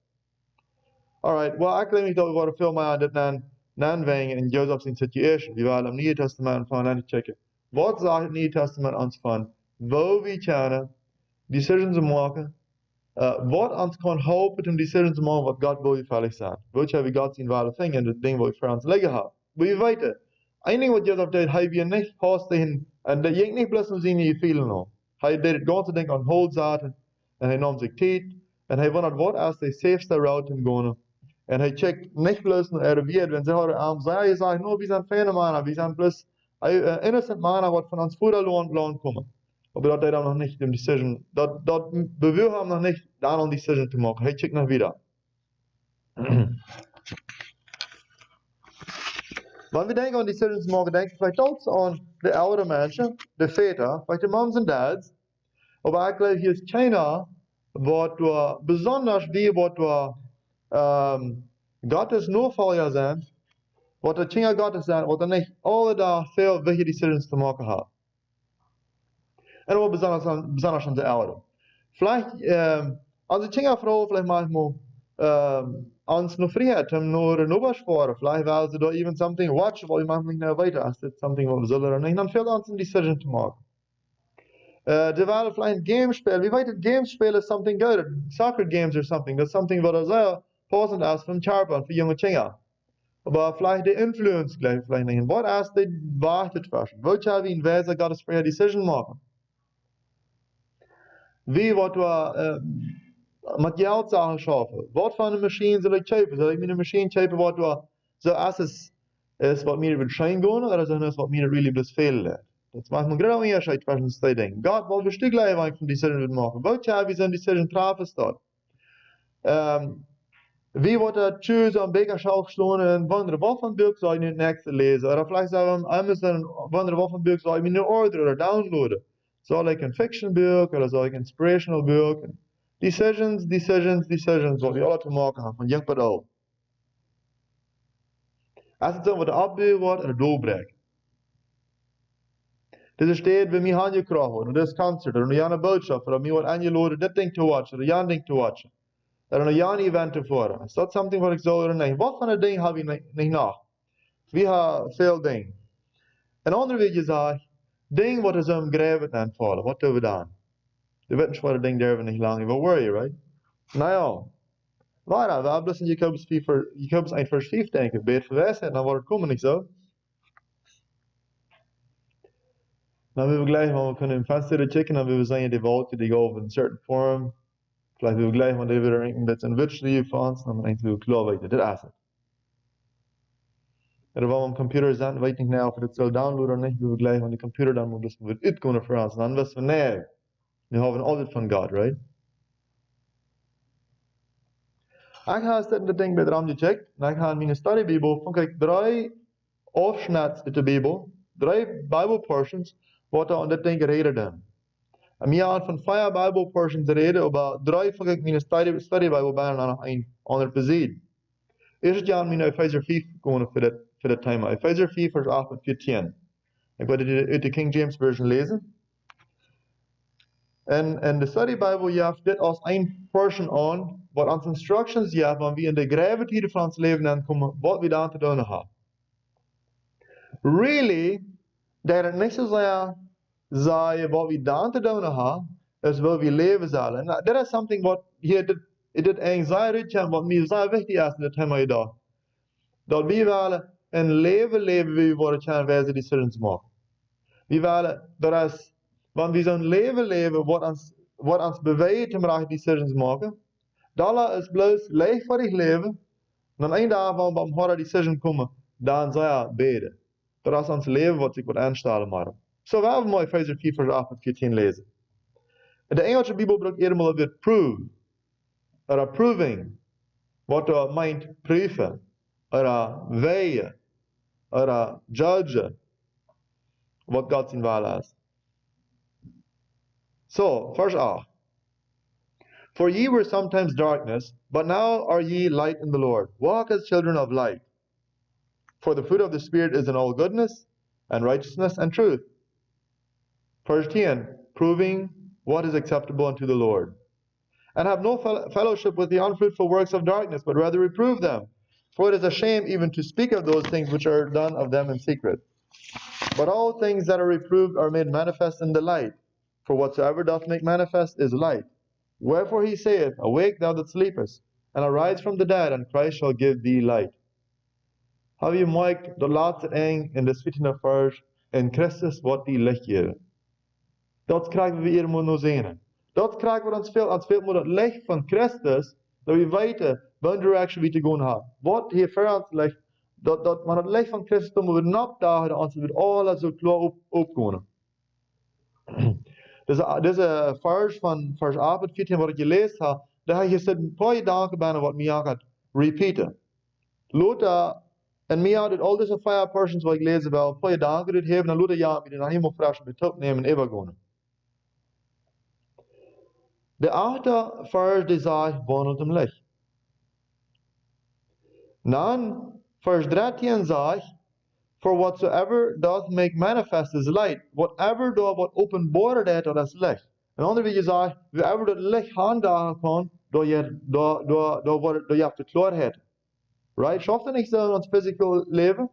Alright, well, ik denk dat we worden veel meer aan dit naanwengen in Joseph's situation. We willen het Nieuwe Testament van aan te checken. Wat zegt het Nieuwe Testament ons van? Waar we kunnen decisions maken. Wat ons kan helpen om decisions te maken wat God wil je veilig zijn. Weet je, we God zien waar de dingen en de dingen wat voor ons liggen hebben. We weten, één ding wat Joseph deed, hij weer niet vast tegen, en dat je niet bloos om zien je vielen nog. Hij deed het ganze ding aan hold zaten, en hij nam zich tijd, en hij wondert wat als de safeste route om gaan. En hij checkt niet bloos naar weer, wenn ze hadden aan zij, hij zegt, no, we zijn fijne mannen, we zijn bloos innocent mannen wat van ons voederland komen. Aber dat deed dan nog niet de decision, dat bewoog hem nog niet daar een decision te maken. Hij checkt nog weer. Wenn wir denken an decisions machen, denken wir vielleicht auch an die älteren Menschen, die Väter, vielleicht die Moms und Dads. Aber ich glaube, hier ist keiner, was du besonders wie, was du Gottes Nachfolger sind, was die Kinder Gottes sind, was nicht alle da veel welche decisions zu machen haben. Und auch besonders an die Älteren. Vielleicht, als die Kinder Frau vielleicht manchmal ons nog vrijheid om naar een oversparen. Vielleicht willen ze daar even something watchen, weil je manchmal nicht mehr weiter, als dit something wat we zullen niet. Dan veel ons een decision te maken. Ze willen vielleicht een game spelen. Wie weet het, games spelen is something good. Soccer games or something. Dat is something wat er sehr passend is van Charpan, voor jonge kinderen. Maar vielleicht de influence gleich vielleicht niet. Wat als die wartet waschen? Wil je wie een wijze Gottes vrije decision maken? Wie wat we met Geldsachen schaffen. Wat voor een machine zal ik kopen? Zal ik een machine kopen wat we zo als het is wat meer wil schijn gaan, of is het wat meer really bloß veel leert? Dat maakt me graag een onderscheid tussen die twee dingen. God wil bestimmt van die decision maken. Wat je wie zo'n decision treffen staat. Wie wordt er choose aan Bekerschalk staan en wonderen wat van boek zou je nu het nächste lezen? Of vielleicht zou je Amazon wonderen wat van boek zou je nu orderen of downloaden? Zal ik een fiction boek of zal ik een inspirational boek? Decisions, wat we alle te maken hebben, van jong tot oud. Als het dan wat de opbouw wordt en het doorbreken. Deze steed bij mij aangekracht worden, dit concert, of een boodschap, of mij wordt aangeladen dit ding te watchen, of een ding te watchen. Of een event te voeren. Is dat something wat ik zou er niet? Wat van het ding heb je niet nog? We hebben veel dingen. Een ander wil je zeggen, ding wat is omgreven aanvallen, wat doen we dan? De wetenschappelijke ding durven niet lang, we worry, right? Nou ja. Weiter, we hebben dus in Jakobus 1 vers 5 denken, beet verwijzen, dan wordt het komen niet zo. Dan willen we gleich, want we kunnen im Fenster checken, dan willen we zeggen, die wolken die gaan in een certain vorm. Vielleicht willen we gleich, want die willen denken, dat is een witschrift van ons, dan willen we klar weten, dit is het. En als we een computer zijn, weet ik niet nou of we dit zullen downloaden of niet, willen we gleich, want die computer dan moet we het kunnen voor ons, dan wissen we, nee, we hebben altijd van God, right? Ik heb dit ding bij de raam gecheckt, en ik heb in mijn studybibel, vond ik 3 afschnitten uit de Bibel, 3 Bibelportions, wat er aan dit ding gereden hebben. En wir haben von 4 Bibelportions reden, aber 3 vond ik mijn studybibel bijna nog een ander bezien. Eerst jaar mijn Epheser 5 gewoon voor dit thema. Epheser 5 vers 8 en 14. Ik wil dit uit de King James Version lezen. En de study Bible geeft dit als een portion aan, wat ons instructions geeft, wanneer we in de graviteit van ons leven aankomen, wat we dan te doen hebben. Really, dat het niet zozeer zeggen wat we dan te doen hebben, is wat we leven zullen. Nou, dat is something wat hier dit anxiety wat mij zeer wichtig is in het thema dag. Dat we willen een leven wie we worden wijze decisions maken. We willen, dat is, wanneer we zo'n leven wat ons beweegt om recht decisions maken, dat is bloos leegvaardig leven, dan een dag wanneer we harde decision komen, dan zal je beden. Dat is ons leven wat ik wil aanstellen maar. Zo we hebben mooi Efeziërs 4 vers 8 en 14 lezen. De Engelse Bijbel gebruikt eenmaal het woord prove, or approving, wat er meint prüfen, or weighen, or judgen, wat God zijn wil is. So, verse 8. For ye were sometimes darkness, but now are ye light in the Lord. Walk as children of light. For the fruit of the Spirit is in all goodness, and righteousness, and truth. Verse 10. Proving what is acceptable unto the Lord. And have no fellowship with the unfruitful works of darkness, but rather reprove them. For it is a shame even to speak of those things which are done of them in secret. But all things that are reproved are made manifest in the light. For whatsoever doth make manifest is light. Wherefore he saith, Awake thou that sleepest, and arise from the dead, and Christ shall give thee light. Have je mooi de laatste eng in de 14e vers, in Christus wat die licht geven. Dat krijgen we hier moet nog zien. Dat krijgen we ons veel moet het licht van Christus, dat we weten, welke direction we te gaan hebben. Wat hier voor ons licht, dat maar het licht van Christus, dan moeten we opdagen, dat ons weer alles zo klaar opkomen. Deze vers van vers 8 14 wat ik gelezen heb, daar heb je gezegd een paar gedanken bijna wat mij ook gaat repeaten. Lothar, en mij had het al deze 5 persons wat ik lezen wel, een paar gedanken dit hebben, en Lothar ja, me dan helemaal fresh met opnemen en overgaan. De 8e vers die zegt, wandelt im licht. Dan, vers 13 zegt, for whatsoever doth make manifest is light. Whatever doet wat openbaar dat is licht. En andere wie je zegt, whatever dat licht handhaven kan, door je hebt de klaarheid. Right? Schafft het niet zo in ons physical leven?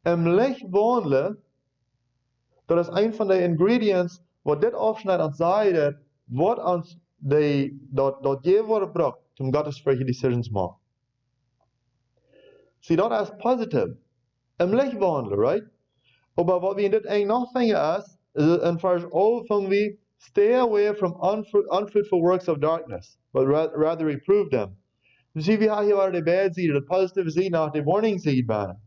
Im licht wandelen, dat is een van de ingredients, wat dit afsnitt ons zegt, wat ons dat je wordt gebracht, om Gottes vrije decisions maken. Zie dat is positief. Im licht wandelen, right? Maar wat we in dit eng nog vingen is in vers 11 van we, stay away from unfruitful works of darkness, but rather reprove them. Dus zie we hier waar de bad zijde, de positieve zijde naar de warning zijde bijna.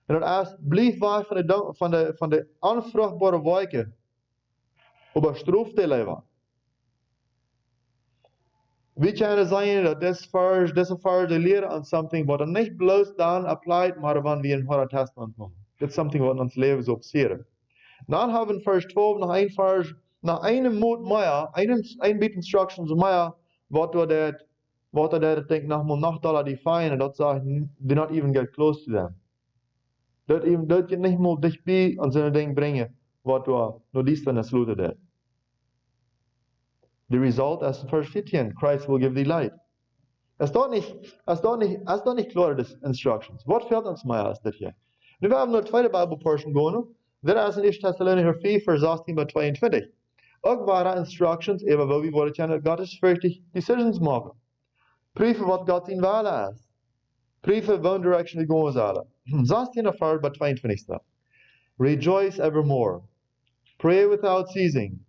En dat is, blijf weg van de onvruchtbare wijken, op stroof te leven. We kunnen zeggen dat deze vers leren aan something wat er niet bloos dan applied, maar wanneer we in het Testament komen. Dat is something wat in ons leven zo observeren. Dan hebben we vers 12 nog een vers, nog een moed meer, een bit instructions meer, wat dat denk nog dollar define, dat zegt, do not even get close to them. Dat je niet meer dichtbij aan zijn ding brengen, wat we nog die van sluiten dat. The result is verse 15, Christ will give thee light. Es staat niet klar de instructions. Wat fehlt ons mij als dit hier? Nu we hebben naar de tweede Bijbelportion gaan. Dat is in 1 Thessalonicher 4 vers 18 tot 22. Ook waren instructions over wat we worden kunnen Gottes vrije decisions maken. Prüfen wat God zijn wil is. Prüfen welke direction we gaan zullen. 16 vers tot 22. Rejoice evermore. Pray without ceasing.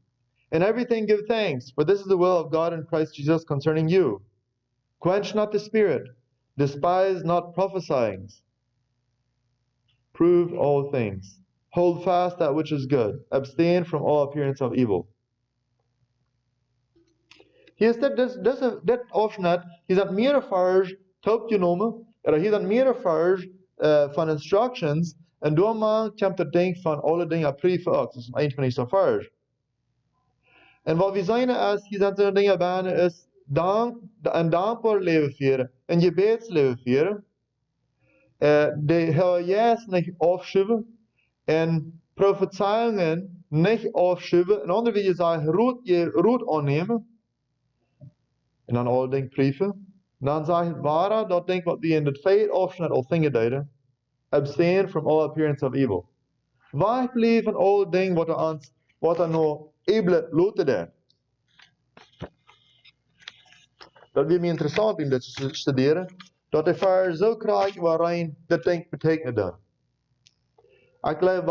In everything give thanks, for this is the will of God in Christ Jesus concerning you. Quench not the spirit, despise not prophesying. Prove all things. Hold fast that which is good. Abstain from all appearance of evil. Hier is dit afsnit, hier zijn meerdere vers opgenomen, hier zijn meerdere vers van instructions, en doormaal komt het ding van alle dingen prüfen ook. Dat is een van deze vers. En wat we zijn is, hier zijn zo'n dingen bijna is, een dankbaar leven vieren, een gebedsleven vieren, de Heer Jezus niet afschuiven, en profetieën nicht aufschieben. En ander wil je zeggen, rood aannemen. En dan al denk brieven. Dan zeg je, waar dat denk wat we in het feit afsnit al dingen deden. Abstain from all appearance of evil. Wegblijven van al dingen wat er nog evil loten deed. Dat wil me interessant om dit te studeren. Dat de vers zo krijgt waarin dat ding betekent dan. Ik geloof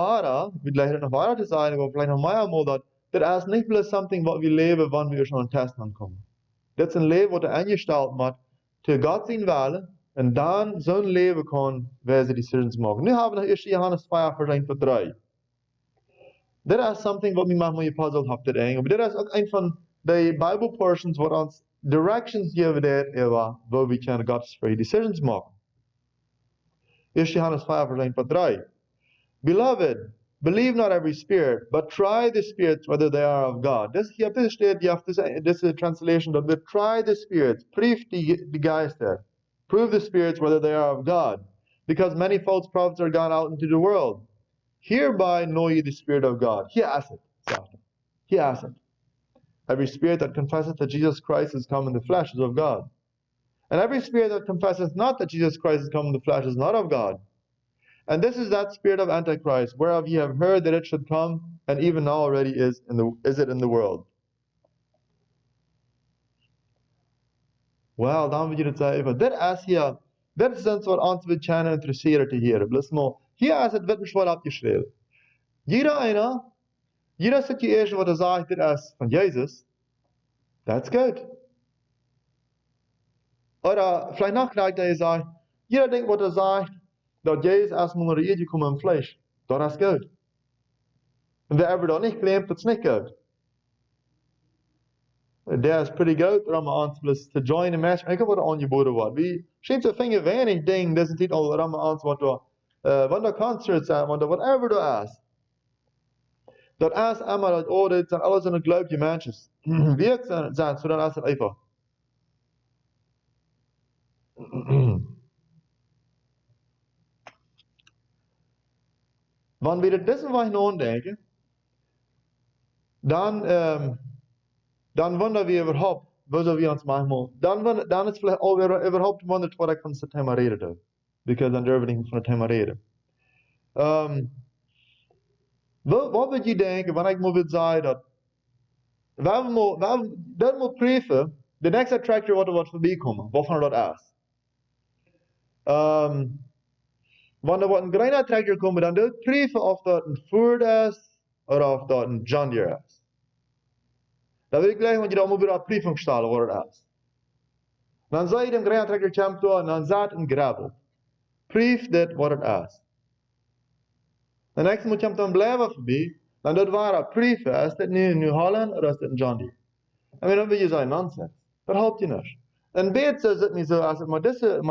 we leggen het nog waar te zeggen, maar vielleicht nog meer dat is niet plus something wat we leven wanneer we schon aan testen komen. Dit is een leven wat er ingesteld wordt, te God zijn willen, en dan zo'n leven kan wijze decisions maken. Nu hebben we nog 1 Johannes 2 vers 1 tot 3. Dit is something wat me manchmal gepuzzeld heeft te denken, maar dit is ook een van de Bible portions wat ons directions geven deed over waar we kunnen Gods free decisions maken. 1 Johannes 5 vers 1 tot 3. Beloved, believe not every spirit, but try the spirits whether they are of God. This is a translation that we try the spirits, prüf die Geister, prove the spirits whether they are of God, because many false prophets are gone out into the world. Hereby know ye the Spirit of God. Hier is het. Hier is het. Every spirit that confesseth that Jesus Christ is come in the flesh is of God. And every spirit that confesseth not that Jesus Christ is come in the flesh is not of God. And this is that spirit of Antichrist, whereof ye have heard that it should come, and even now already is it in the world. Well, dan wil je het zeggen, dit is iets wat ons wil kunnen interesseren te heren. Bless maar, hier is het wetenschappelijk opgeschreven. Jeder situation wat zegt, dit is van Jezus, that's good. Oder vielleicht noch gleich, dat je zegt, jeder denkt wat zegt, dat Jezus erstmal naar de Erde gekomen in Fleisch, dat is gut. En wer dat niet claimt, dat is niet gut. Dat is pretty good, om ons te joinen match. Ik heb wat aangeboden wordt. Wie schijnt zo vinger weinig dingen, dat is niet al om ons wat er concerts zijn, want whatever dat is. Dat is allemaal dat orde, zijn alles in het geloofje mensen. Werk zijn, zodat is het einfach. Wanneer we er dessen weg nadenken, dan wunderen we überhaupt, wo wir uns manchmal, dann ist vielleicht auch überhaupt wundert, was ich von diesem Thema rede. Because dann dürfen wir nicht von dem Thema reden. Wat wil je denken, wanneer ik maar wil zeggen dat, dat moet prüfen, de next tractor wat er wordt voorbij komen, waarvan dat is. Wanneer er wordt een kleiner tractor komen, dan doet prüfen of dat een Ford is, of dat een John Deere is. Dan wil ik gleich, want je dan moet weer op prüfung stellen wat het is. Dan zei je dem kleiner tractor komt door en dan zat een gravel. Prüf dit wat het is. De nächste moet je dan blijven voorbij, dan dat waren prüfen, is dit nu New Holland of is dit een John Deere? En dan wil je zeggen, nonsens. Dat helpt je niet. En beter is het niet zo, als het maar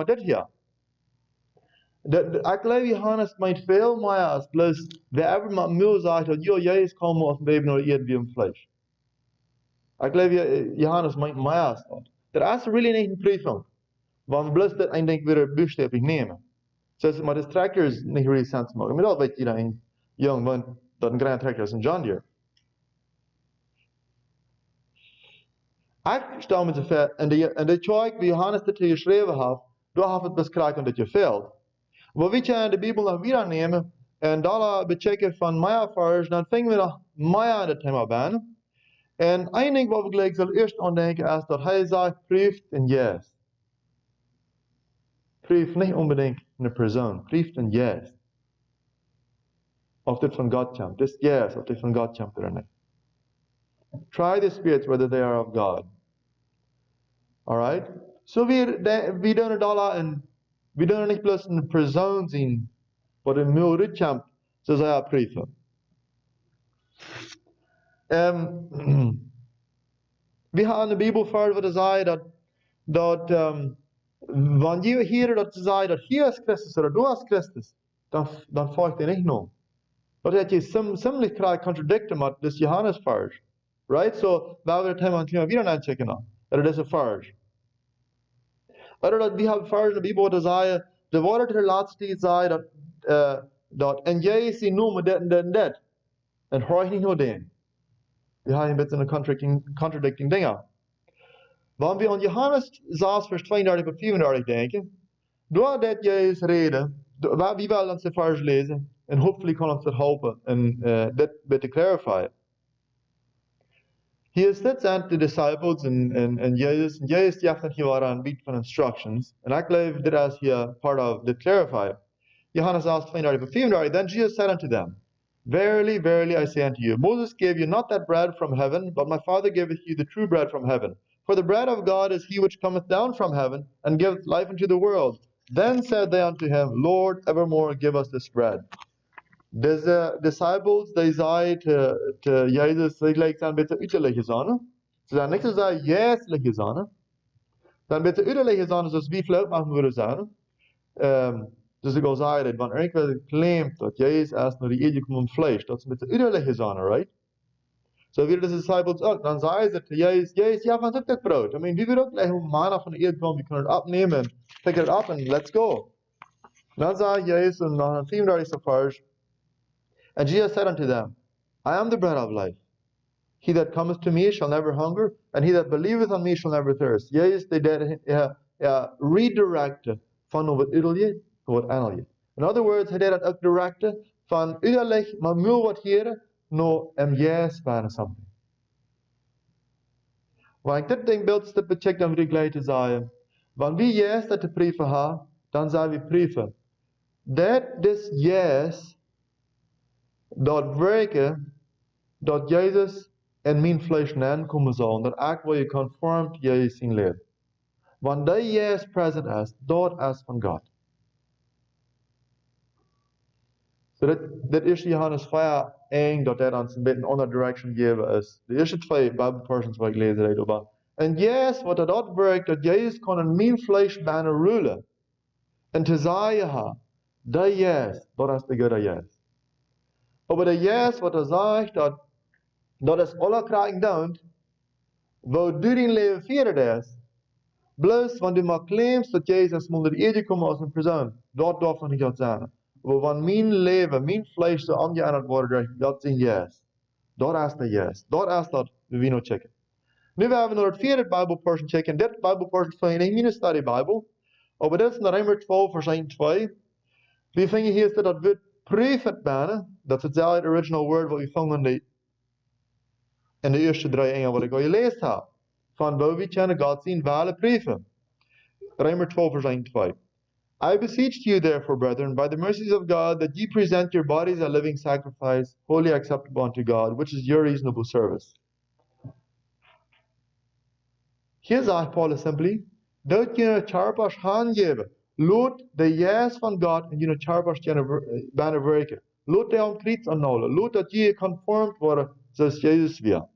dit hier. Ik geloof Johannes meint veel meer als bloos, wer even met mij zegt, dat Jezus komen als een baby naar de Erde wie een vlees. Ik geloof Johannes meint meer als dat. Dat is really niet een prüfung. Want bloos dat een denk weer buchstäblich nemen. Dus, maar de tractor is niet really sens maken. Maar dat weet iedereen jong, want dat een kleine tractor is een John Deere. Ik stel me zo ver, en de tjoik die Johannes dit geschreven heeft, daar heeft het beschrijven dat je veld. Maar we kunnen de Bijbel nog weer nemen, en daar bechecken van mijn vers, dan vingen we nog meer aan het thema bij. En één ding wat we gelijk zullen eerst aan denken, is dat hij zegt, prüft en yes. Prüft niet unbedingt een persoon, prüft en yes. Of dit van God komt, dit yes, of dit van God komt er niet. Try the spirits whether they are of God. Alright? So we doen het al en we doen het niet plus een persoon zien, wat een muur komt, zo zij het prüfen. We hebben in de Bijbel vers wat zegt dat wanneer je hier dat ze zeggen dat hier is Christus oder du is Christus, dan volgt je niet nog. Dat heb je ziemlich klar contradicten met dus Johannes vers. Right? So, waar we het helemaal weer aanchecken dan. Dat is een vers. Oder dat we hebben vers in de Bijbel dat zeggen, de woorden ter laatste tijd zeggen dat en Jezus noemen dit en dit en dit. En hoor je niet naar den. We hebben een beetje een contradicting dingen. Wanneer we aan Johannes 6 vers 32 tot 34 denken, doordat Jezus reden, wie wil ons de vers lezen, en hopelijk kan ons dat helpen en dit beter clarifieren. Hier zitten de disciples en Jezus. En Jezus geeft dat hier een beetje van instructions. En ik geloof dit is hier part of the clarify. Johannes 6, 32 to 34. Then Jesus said unto them, Verily, verily, I say unto you, Moses gave you not that bread from heaven, but my Father giveth you the true bread from heaven. For the bread of God is he which cometh down from heaven, and giveth life unto the world. Then said they unto him, Lord, evermore give us this bread. Deze disciples, die zeiden te Jezus, ze zijn beetje uiterlijke zonnen. Ze zijn niet te zeggen, jeeslijke zonnen. Ze zijn beetje uiterlijke zonnen, zoals wie vloot maken willen zijn. Dus ik al zei dat, wanneer ik wel claimt dat Jezus is naar die eeuwige komt vlees, dat is met de uiterlijke zonnen, right? Zo weer de disciples ook, dan zeiden ze te Jezus, ja, van dit brood. I mean, wie wil ook leggen hoe manna van de eeuwige komt, we kunnen het opnemen, pick it up and let's go. Dan zei Jezus, en dan een 34 vers, and Jesus said unto them, I am the bread of life. He that cometh to me shall never hunger, and he that believeth on me shall never thirst. Jezus, die deed redirecten van wat uiterlijk naar wat innerlijk. In other words, hij deed dat ook directen van uiterlijk, maar meer wat hier, naar yes bijna something. Wanneer ik dit ding beeld becheck, dan wil ik gleich te zeggen, wanneer we yes dat te prieven hebben, dan zijn we prieven. Dat is yes, dat werken, dat Jezus in mijn vlees aankomen zal, dat ik wil je conform tot Jezus zijn leven. Want die Jezus present is, dat is van God. So dit is Johannes 4, 1, dat ons een beetje een andere direction geven is. De eerste twee Bijbelportions waar ik lezen heb over. En Jezus, wat dat werkt, dat Jezus kan in mijn vlees bijna rulen. En te zeggen, die Jezus, dat is de goede Jezus. Aber der Jezus wat zegt dat is alle krijgen doet, waar du dein leven vierde is, bloos wanneer du maar claims dat Jezus onder de eeuwige komt als een persoon, dat darf man niet dat zeggen. Maar wanneer mijn leven, mijn vlees zo aangeënderd wordt, dat is Jezus. Dat is de Jezus. Dat is dat we nog checken. Nu we hebben naar het vierde Bijbelportion checken. Dit Bijbelportion van een mini study Bijbel. Maar dit is naar Reimer 12 vers 1 2. We vinden hier dat we prüfen bijna. Dat is hetzelfde original word wat we vangen in de eerste drie engelen wat ik al gelezen heb. Van waar we kunnen God zien wale prüfen. Reimer 12 vers 1 2. I beseech you therefore, brethren, by the mercies of God, that ye present your bodies a living sacrifice, wholly acceptable unto God, which is your reasonable service. Hier zegt Paulus simply, dat je een charpas aangeven. Laat de Jezus van God in je charpas bijna werken. Laat de ontriets aanhouden. Laat dat je conformed worden zoals Jezus wil.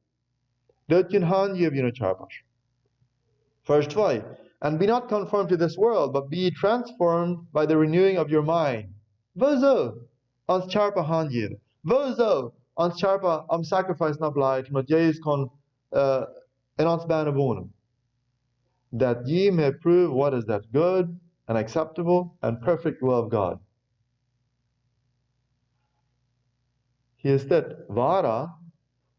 Dat je een aangeven in je charpas. Verse 2. And be not conformed to this world, but be transformed by the renewing of your mind. Waarzo? Ons charpa aangeven. Waarzo? Ons charpa om sacrifice naar blij, omdat Jezus kan in ons bijna wonen. That ye may prove what is that good and acceptable and perfect will of God. Hier is dit. Waar?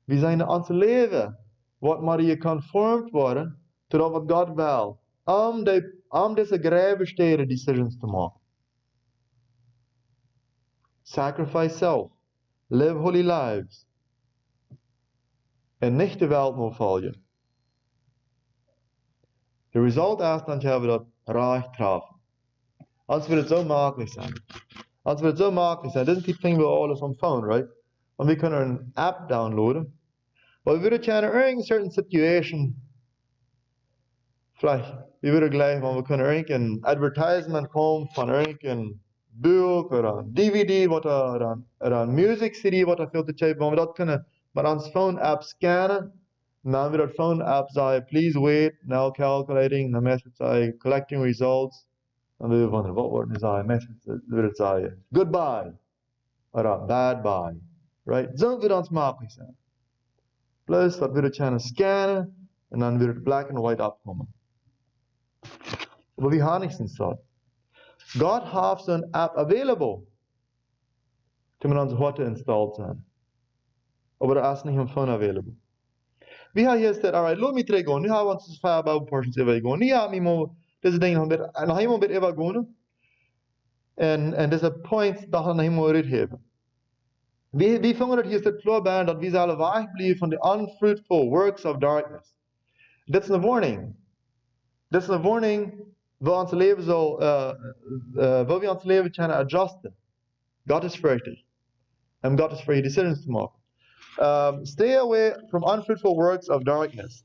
We zijn in ons leven. Wat maar je conformed worden tot wat God wil. Om deze grijpbesteden decisions te maken. Sacrifice self. Live holy lives. En niet de wereld moet volgen. De result is dan hebben we dat recht treffen. Als we het zo makkelijk zijn. Als we het zo makkelijk zijn. Dit is die ding we alles on phone, right? Want we kunnen een app downloaden. Maar we willen kunnen in een certain situation. Vielleicht, we willen gleich, want we kunnen een advertisement komen van een boek, of een DVD, of een music CD, wat er veel te checken. Want we dat kunnen met ons phone app scannen. En dan weer dat phone app zeggen, please wait, now calculating. Dan met het zeggen, collecting results. Dan wil je wonderen, wat wordt het zeggen? Met het wil het zeggen, goodbye. Of bad bye. Right? Zo wil ons makkelijk zijn. Plus, dat wil het kunnen scannen. En dan wil het black and white opkomen. Maar wie har nichts installed? God heeft zo'n app available. Toen we onze horten installed zijn. aber er is niet om fun available. We have here said, all right, let me try going. Nu hebben we ons vijf Bible portions even going. Nu hebben we maar deze dingen nog een beetje even going. En deze points dat we nog helemaal uit hebben. We vangen het hier staat klaar dat we zullen wegblijven van de unfruitful works of darkness. Dit is een warning. Dit is een warning waar ons leven zal, waar we ons leven kunnen adjusten. God is vredig. En God is vrij decisions te maken. Stay away from unfruitful works of darkness.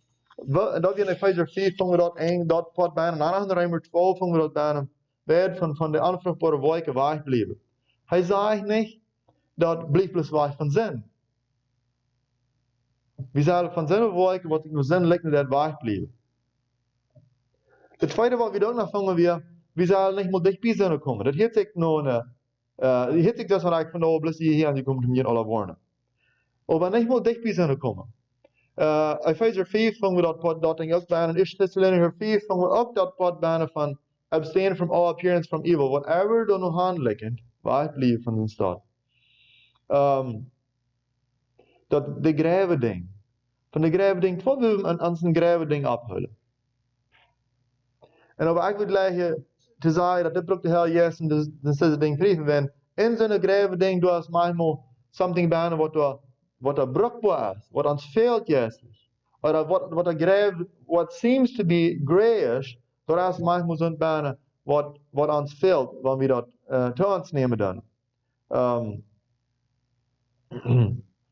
Dat we in Epheser 4 vangen we dat 1, dat pot bijna. En aan Reimer 12 vangen we dat bijna. Werd van de onvruchtbare wolken wegblijven. Hij zegt niet dat blijft plus weg van zin. We zullen van zin wolken wat ik nu zin lijkt dat wegblijven. Het tweede wat we dan nog vangen we zullen niet meer dichtbij zijn komen. Dat heeft ik nog heeft ik dat wat ik van de oorlog hier aan die komt hier alle woorden. Maar niet meer dichtbij zijn komen. Epheser 4 vangen we dat pot dat ding ook bij. En 1 Thessalonians 4 vangen we ook dat pot bij van abstain from all appearance from evil. Whatever dan nog handelijkend, wegblijven van de stad. Dat de grave ding. Van de grave ding, wat we aan zijn grave ding afhullen. En op ik wil leggen te zeggen dat dit broek de Heer Jezus en deze ding vrieven werden. In zijn grave ding doet manchmal something bijna wat er brokbaar is, wat ons veelt Jezus. Of wat er grave, what seems to be grayish, dat is manchmal zo'n bijna wat ons veelt, wanneer we dat te ons nemen dan.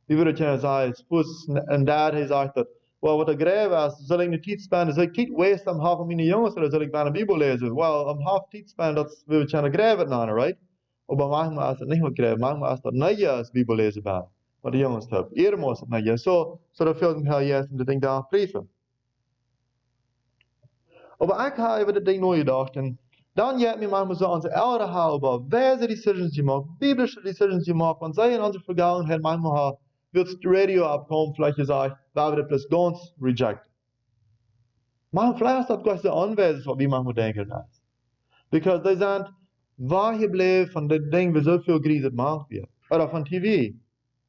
Die willen kunnen zeggen, spoes, en daar hij zegt dat, wat er grave is, zal ik niet tijd spenden, zal ik tijd wasten om half mijn jongens, of zal ik bijna Bibel lezen? Om half tijd spenden, dat wil je kunnen grave het aan, right? Maar manchmal is het niet meer grave, manchmal is dat niet juist Bibel lezen bij, wat de jongens hebben. Eerder moest het niet juist, zo dat veel hem heel juist om de ding daar brieven. Maar ik heb even dat ding nooit gedacht, en dan hebt me manchmal zo onze ouderen houden, wijze decisions je maakt, biblische decisions je maakt, want zij in onze vergangenheid manchmal wird die Radio abkommen, vielleicht gesagt, da wird das ganz rejected. Maar vielleicht ist das gleich so anwesend, was wir manchmal denken das. Because die sind weggebleven von dem Ding, wie so viel Gries gemacht wird. Oder von TV.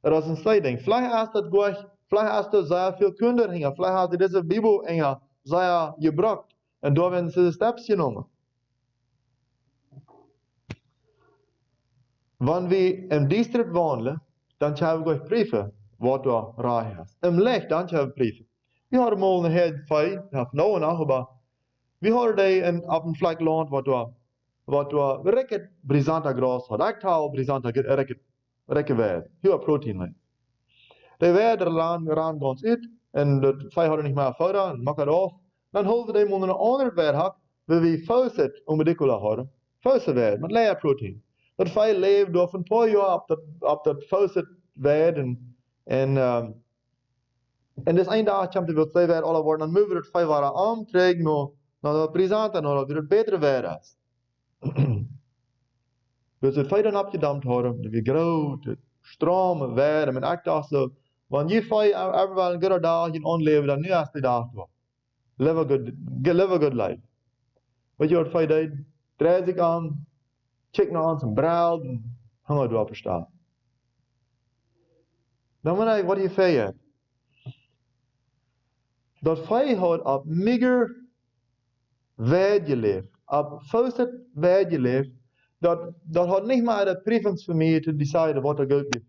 Oder aus dem Sliding. Vielleicht ist das gleich, vielleicht ist das sehr viel Kinder hängen, vielleicht hat sie diese Bibel hängen, sehr gebracht. Und da werden sie Steps genommen. Wenn wir im Distrikt wohnen, dan gaan we gleich brieven wat er raar is. Im Licht, dan gaan we brieven. We hadden mal een heel fijn, ja, nou nog, maar we hadden die op een vlak land wat er recht brisanta gras had. Ik taal brisanta recht weid. Heel protein. Die weid er raan gans uit en dat vijf hadden niet meer verder en mak het af. Dan hadden we die mal een ander weid had, waar we faucet onbedikula hadden. Faucet weid, met leer protein. Dat vijf leeft door een paar jaar op dat faucet weid en dus een dag komt het twee weer alle worden, dan moeten we het vijf jaar aantrekken naar de presenten, naar dat het betere weer is. Dus het vijf dan opgedampt houden, dat we groot, stromen weer, en ik dacht zo, wanneer je vijf wel een goede dag in onleven, dan nu is die dag door. Live a good life. Weet je wat vijf deed? Draai zich aan, check naar ons en bruid, en hangen erop staan. Dan moet ik, wat je vijf dat vijf had op migger wijd geleefd, op faucet wijd geleefd, dat had niet maar de preference voor mij te deciden wat er goed is.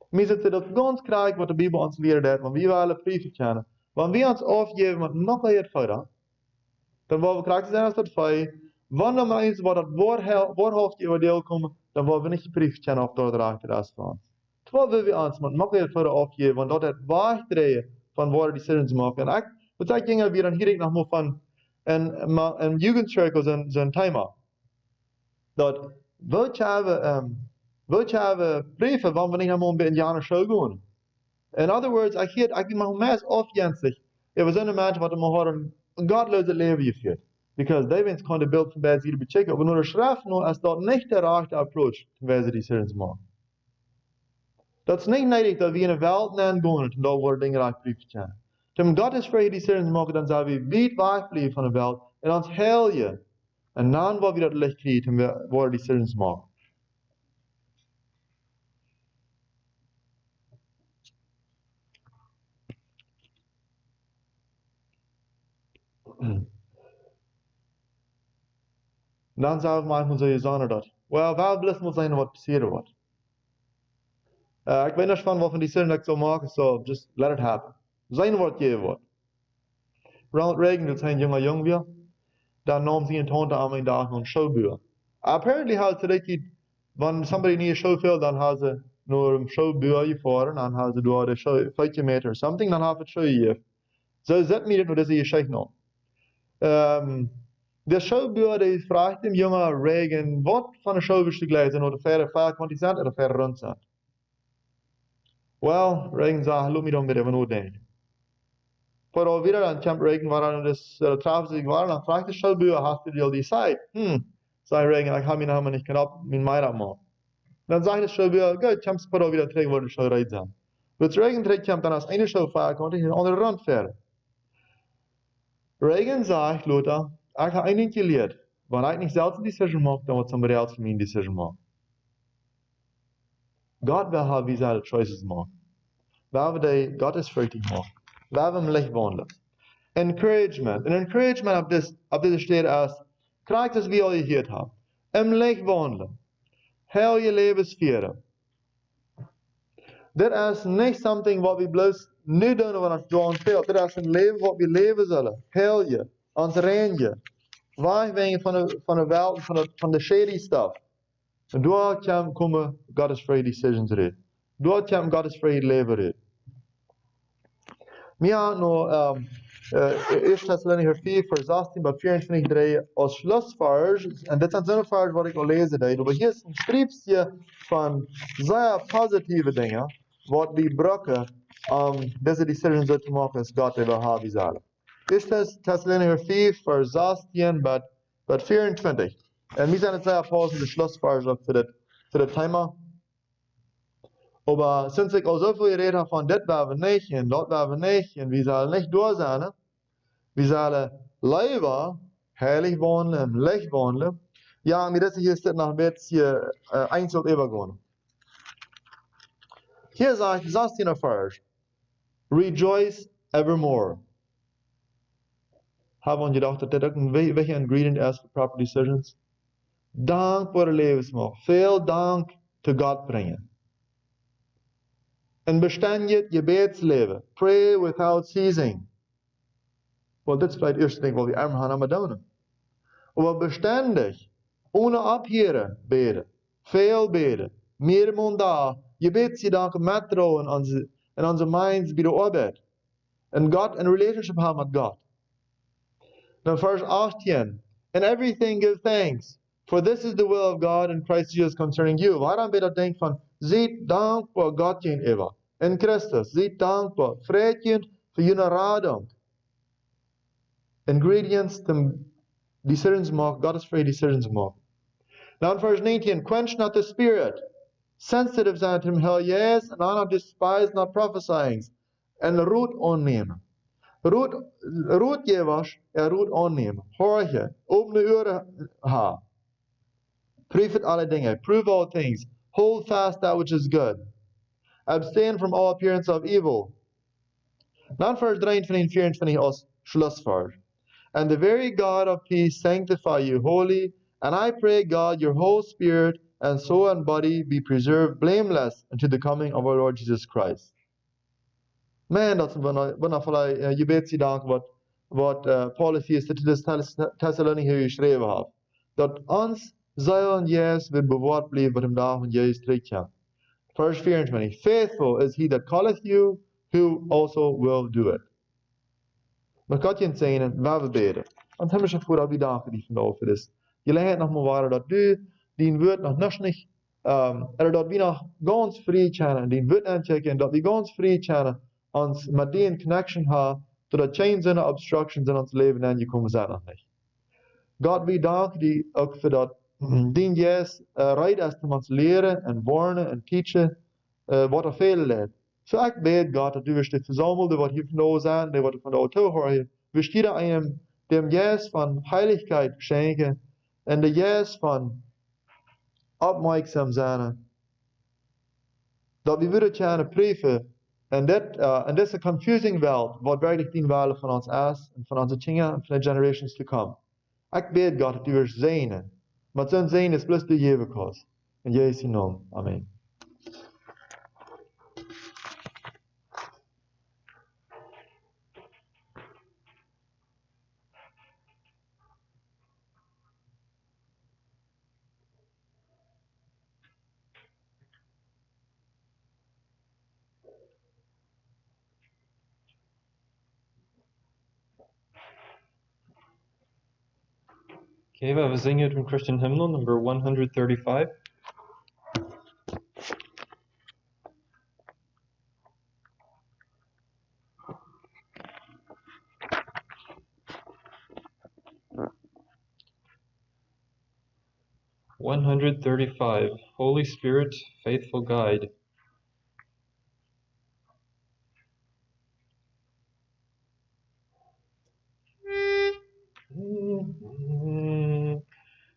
Mensen dat ganz krijgen wat de Bijbel ons leert, want we willen prefer kennen. Wanneer we ons afgeven met nog meer verder, dan willen we krijgen zijn als dat vijf. Wanneer maar eens wat dat waarhoofd over deel komen, dan willen we niet geprefer kennen of door de achter is van ons. Terwijl willen we ons met nog meer verder afgeven, want dat het wegdraaien van waar die decisions maken. En ik ging weer dan hier nog maar van een jugendcirkel zijn thema. Dat wil je hebben brieven wanneer we niet helemaal bij een jaar show gaan. In other words, ik mag meest afjenstig. We zijn een mensen wat we hadden een godloze leven geführt. Because die wens kan de beeld van bij zich bechecken. Maar de schrift nu is dat niet de rechte approach waar ze decisions maken. Dat is niet nodig dat we in de wereld gaan en daar worden dingen recht brieven kennen. Toen God is vrij decisions maken, dan zullen we weit wegblijven van de wereld en ons heel je. En dan waar we dat licht krijgen, dan worden decisions maken. Dan zou manchmal so sagen dat. Well, wel bloß moet zijn wat passieren wordt. Ik weet niet van wat van die zin dat ik zou maken, so just let it happen. Zijn wordt je wordt. Ronald Reagan, dat zijn jong weer, dan nam ze een tante aan mijn dag een showbuur. Apparently had ze dat je, wanneer somebody niet een show wil, dan had ze naar een showbuur gefahren, dan had ze door de show 5 meter of something, dan had het show gegeven. Zo zet me dit nog deze geschicht nog. De showbuur die vraagt dem jongen Reagan, wat van de show wist je gelezen, of de verre 25 of de verre rond zat. Well, Reagan zei, laat me dan weer even nadenken. Vooral weer dan kwam Reagan, waar dan dus trafen zich waren, dan vraagt de showbuur, hast du dir die Zeit? Zei Reagan, ik heb mijn naam niet knap, mijn meid machen. Dan sagt de showbuur, gut, kommst du wieder terug, wo du schon reid sein. Als Reagan terugkomt, dann als eine Show fahren konnte, in een andere Rand verder. Reagan sagt, Lothar, ik heb één ding geleerd. Wanneer ik niet zelf een decision maak, dan wordt somebody else voor mij een decision maken. God wil hebben wie zij de choices maken. Waar we die godsvruchtig maken. Waar we hem licht wandelen. Encouragement. En encouragement op deze steed is, krijg dat wie al je gehoord hebt. Hem licht wandelen. Heel je levensvieren. Dit is niet something wat we bloos nu doen wanneer het door ons speelt. Dit is een leven wat we leven zullen. Heel je. Ons reintje. Wegwegen van de wereld, van de shady stuff. En door komen Gods free decisions eruit. Door komen Gods free leven eruit. Wir haben noch 1 Thessalonicher 4, Vers 18 bij 24 3 als Schlussvers. En dit zijn zo'n vers wat ik al lezen deed. Maar hier is een streepje van zeer positieve dingen. Wat we gebruiken om deze decisions zo te maken als God wil hebben zelf. 1 Thessalonicher 4, Vers 18 bij 24. En we zijn het zeer positieve Schlussvers voor dit thema. Aber sinds ik al zoveel geredet heb van dit waar we niet en dat waar we niet en we zullen niet door zijn, we zullen leven, heilig wandelen en licht wandelen. Ja, met deze hier zit nog een beetje einzeln overgaan. Hier zegt 16 vers, rejoice evermore. Hebben we gedacht dat dit ook een wichtige ingredient is voor proper decisions? Dank voor de levensmacht. Veel dank te God brengen. En bestendig gebedsleven. Pray without ceasing. Wel, dit is vielleicht het eerste ding wat we allemaal gaan doen. Maar bestendig, ohne abheren beden. Veel beden. Meermaal dag. Gebedsgedanken metrouwen in onze minds bij de arbeid. En God, een relationship hebben met God. Dan vers 18. In everything give thanks. For this is the will of God in Christ Jesus concerning you. Waarom ben je dat denkt van, ziet dankbaar God gegenüber. In Christus, ziet dankbaar. Vreedje voor jullie radung. Ingredients to decisions maken, God is free decisions maken. Now in verse 19, quench not the spirit. Sensitive zijn to him, hell yes, and not despise not prophesying. En roet aannemen. Roetgevers, roet aannemen. Hoor je, opene uren ha. Prüft alle dingen, prove all things. Hold fast that which is good. Abstain from all appearance of evil. Dan vers 23 en 24 als Schlussvers. And the very God of peace sanctify you wholly, and I pray God your whole spirit and soul and body be preserved blameless unto the coming of our Lord Jesus Christ. Man, dat is een gebedsgedank wat Paulus hier in de Thessalonicher geschreven heeft. Dat ons ziel en geest weer bewaard blijven wat hem daar van Jezus terugkomt. Verse 24. Faithful is he that calleth you, who also will do it. Maar God je zeggen, waar we bidden. Want hebben we voor dat we danken die vandaag voor is. Je leert nog maar waar dat du, die woord nog niet, dat we nog ganz vrij kennen, die woord aanchecken, dat we ganz vrij kennen, ons met die een connection hebben, zodat geen zin obstructions in ons leven aangekomen zijn nog niet. God, we danken die ook voor dat, die yes, right is om ons leren en warnen en teachen, wat er veel leert. So ik bid God dat u weer dit verzamelde wat hier vandaag zijn, die wat er vandaag toehoren. We stieren einem dem yes van heiligheid schenken en de yes van opmerkzaam zijn. Dat we willen kunnen prüfen En dit is een confusing wereld, wat werkelijk die wereld van ons is, en van onze kinderen, en van de generations to come. Ik bid God dat u weer zegenen. Maar zijn zegen is plus de eeuwigheid. In Jezus naam. Amen. Okay, we zingen from Christian hymnal number 135. Holy Spirit, faithful guide.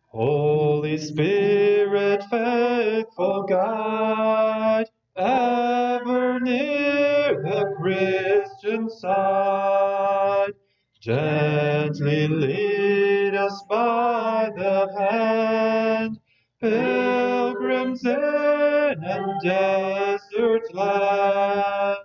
Holy Spirit, faithful guide, ever near the Christian side, gently lead us by the hand, pilgrims in a desert land,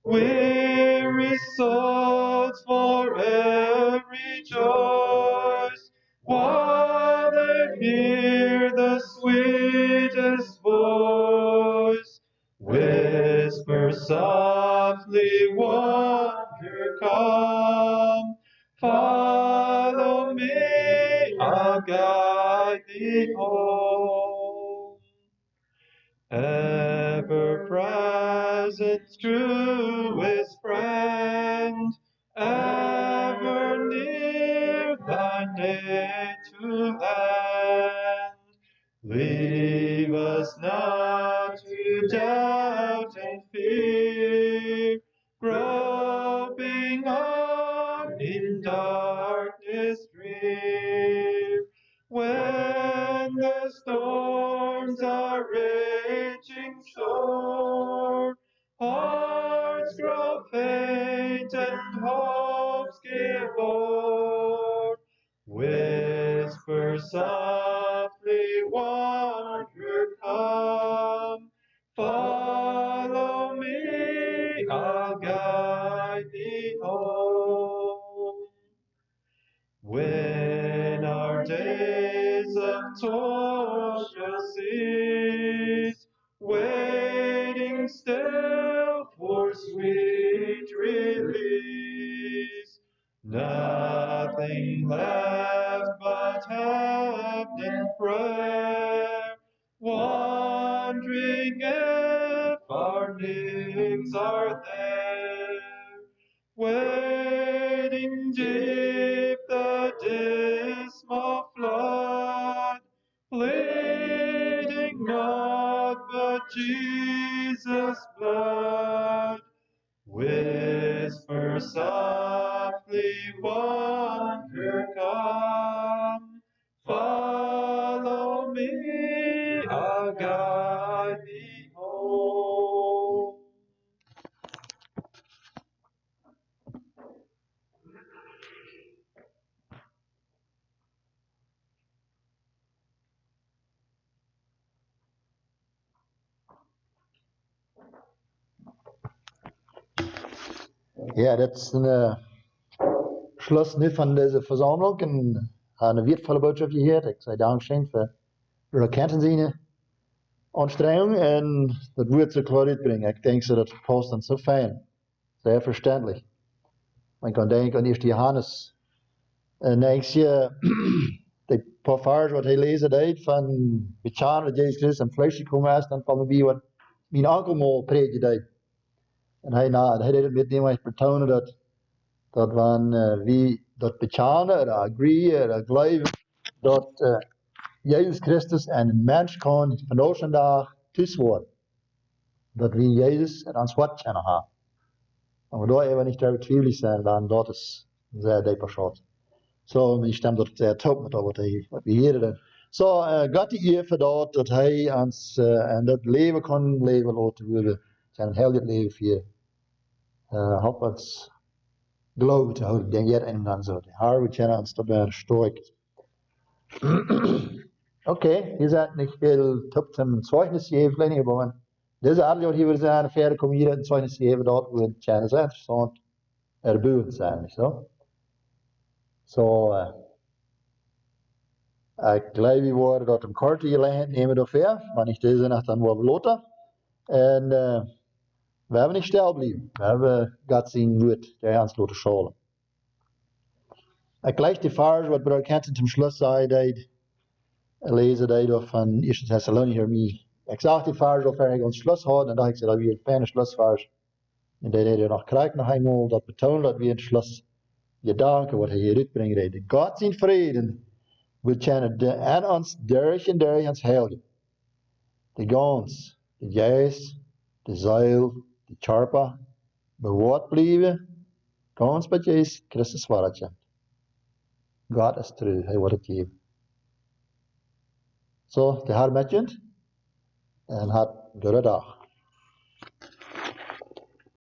weary souls forever rejoice, while they hear the sweetest voice, whisper softly, wonder come, follow me, I'll guide thee home. Ever present, truest friend, ever near thy native land. Leave us not to doubt and fear, groping on in darkness drear. When the storms are raging sore, hearts grow faint and hopes give o'er. Whisper softly, wanderer, come, follow me, I'll guide thee home. When our days of toil shall cease, waiting still for sweet release, nothing left but heaven in prayer, wondering if our names are there. Wading deep the dismal flood, pleading naught but Jesus' blood. Whisper softly, wonder come, follow me, I'll guide thee home. Ja, dat is een Schluss nu van deze verzameling. En een wertvolle boodschap gehört. Ik zei dankzij voor de Kenton aanstrenging en dat woord zo klaar uitbrengen. Ik denk dat het past dan zo fijn. Sehr verständlich. Man kan denken aan 1. Johannes. En ik zie die paar vers wat hij lezen deed van Bechaan dat Jezus Christus en vlees gekomen is, dan van wie wat mijn onkel mal preekje deed. En hij deed het met dem betonen dat wanneer wie dat bechanen, dat agree, dat geloven, dat Jezus Christus een mens kan vandaag en dag thuis worden. Dat we Jezus en ons wat kennen hebben. En we daar even niet over twijfelen zijn, dan dat is een zeer diepe schot. Zo, ik stem dat zeer top met wat we hier doen. Zo, God die eer voor dat hij ons en dat leven kan leven laten worden. Zijn heel het leven voor Help ons geloof te houden. Ik denk jij en dan zo. Haar we kennen ons te bij stoik. Okay, hier sind nicht viel Tipps im Zeugnis gegeben, aber diese Art hier wird eine faire kommen hier ein Zeugnis geben, dort wird es sehr interessant erbühen sein, nicht so? So, ich glaube, wir worden dort im Karte gelernt, nehmen dafür, wenn ich diese Nacht dann wohl belote. Und wir haben nicht still bleiben. Wir haben Gott sein Wort, der uns lassen schauen. Ich gleich die Vers, was Bruder Kenton zum Schluss sagt, lese da von 1. Thessalonicher mich. Ich sage die Vers, auf ich uns Schluss hat, und da ich gesagt, wie ein feiner Schlussvers. Und der hat noch krijgt noch einmal, dat betont dat wir ein Schluss gedanken, wat hij hier uitbrengt. De God zijn vreden, we kennen aan ons durch en durch ons heilige. De gans, de geest, de ziel, de charpa, bewaard blijven, gans bij Jezus Christus waarheid. God is true, hij wordt het geven. Zo, de Heer met je en had een goede dag.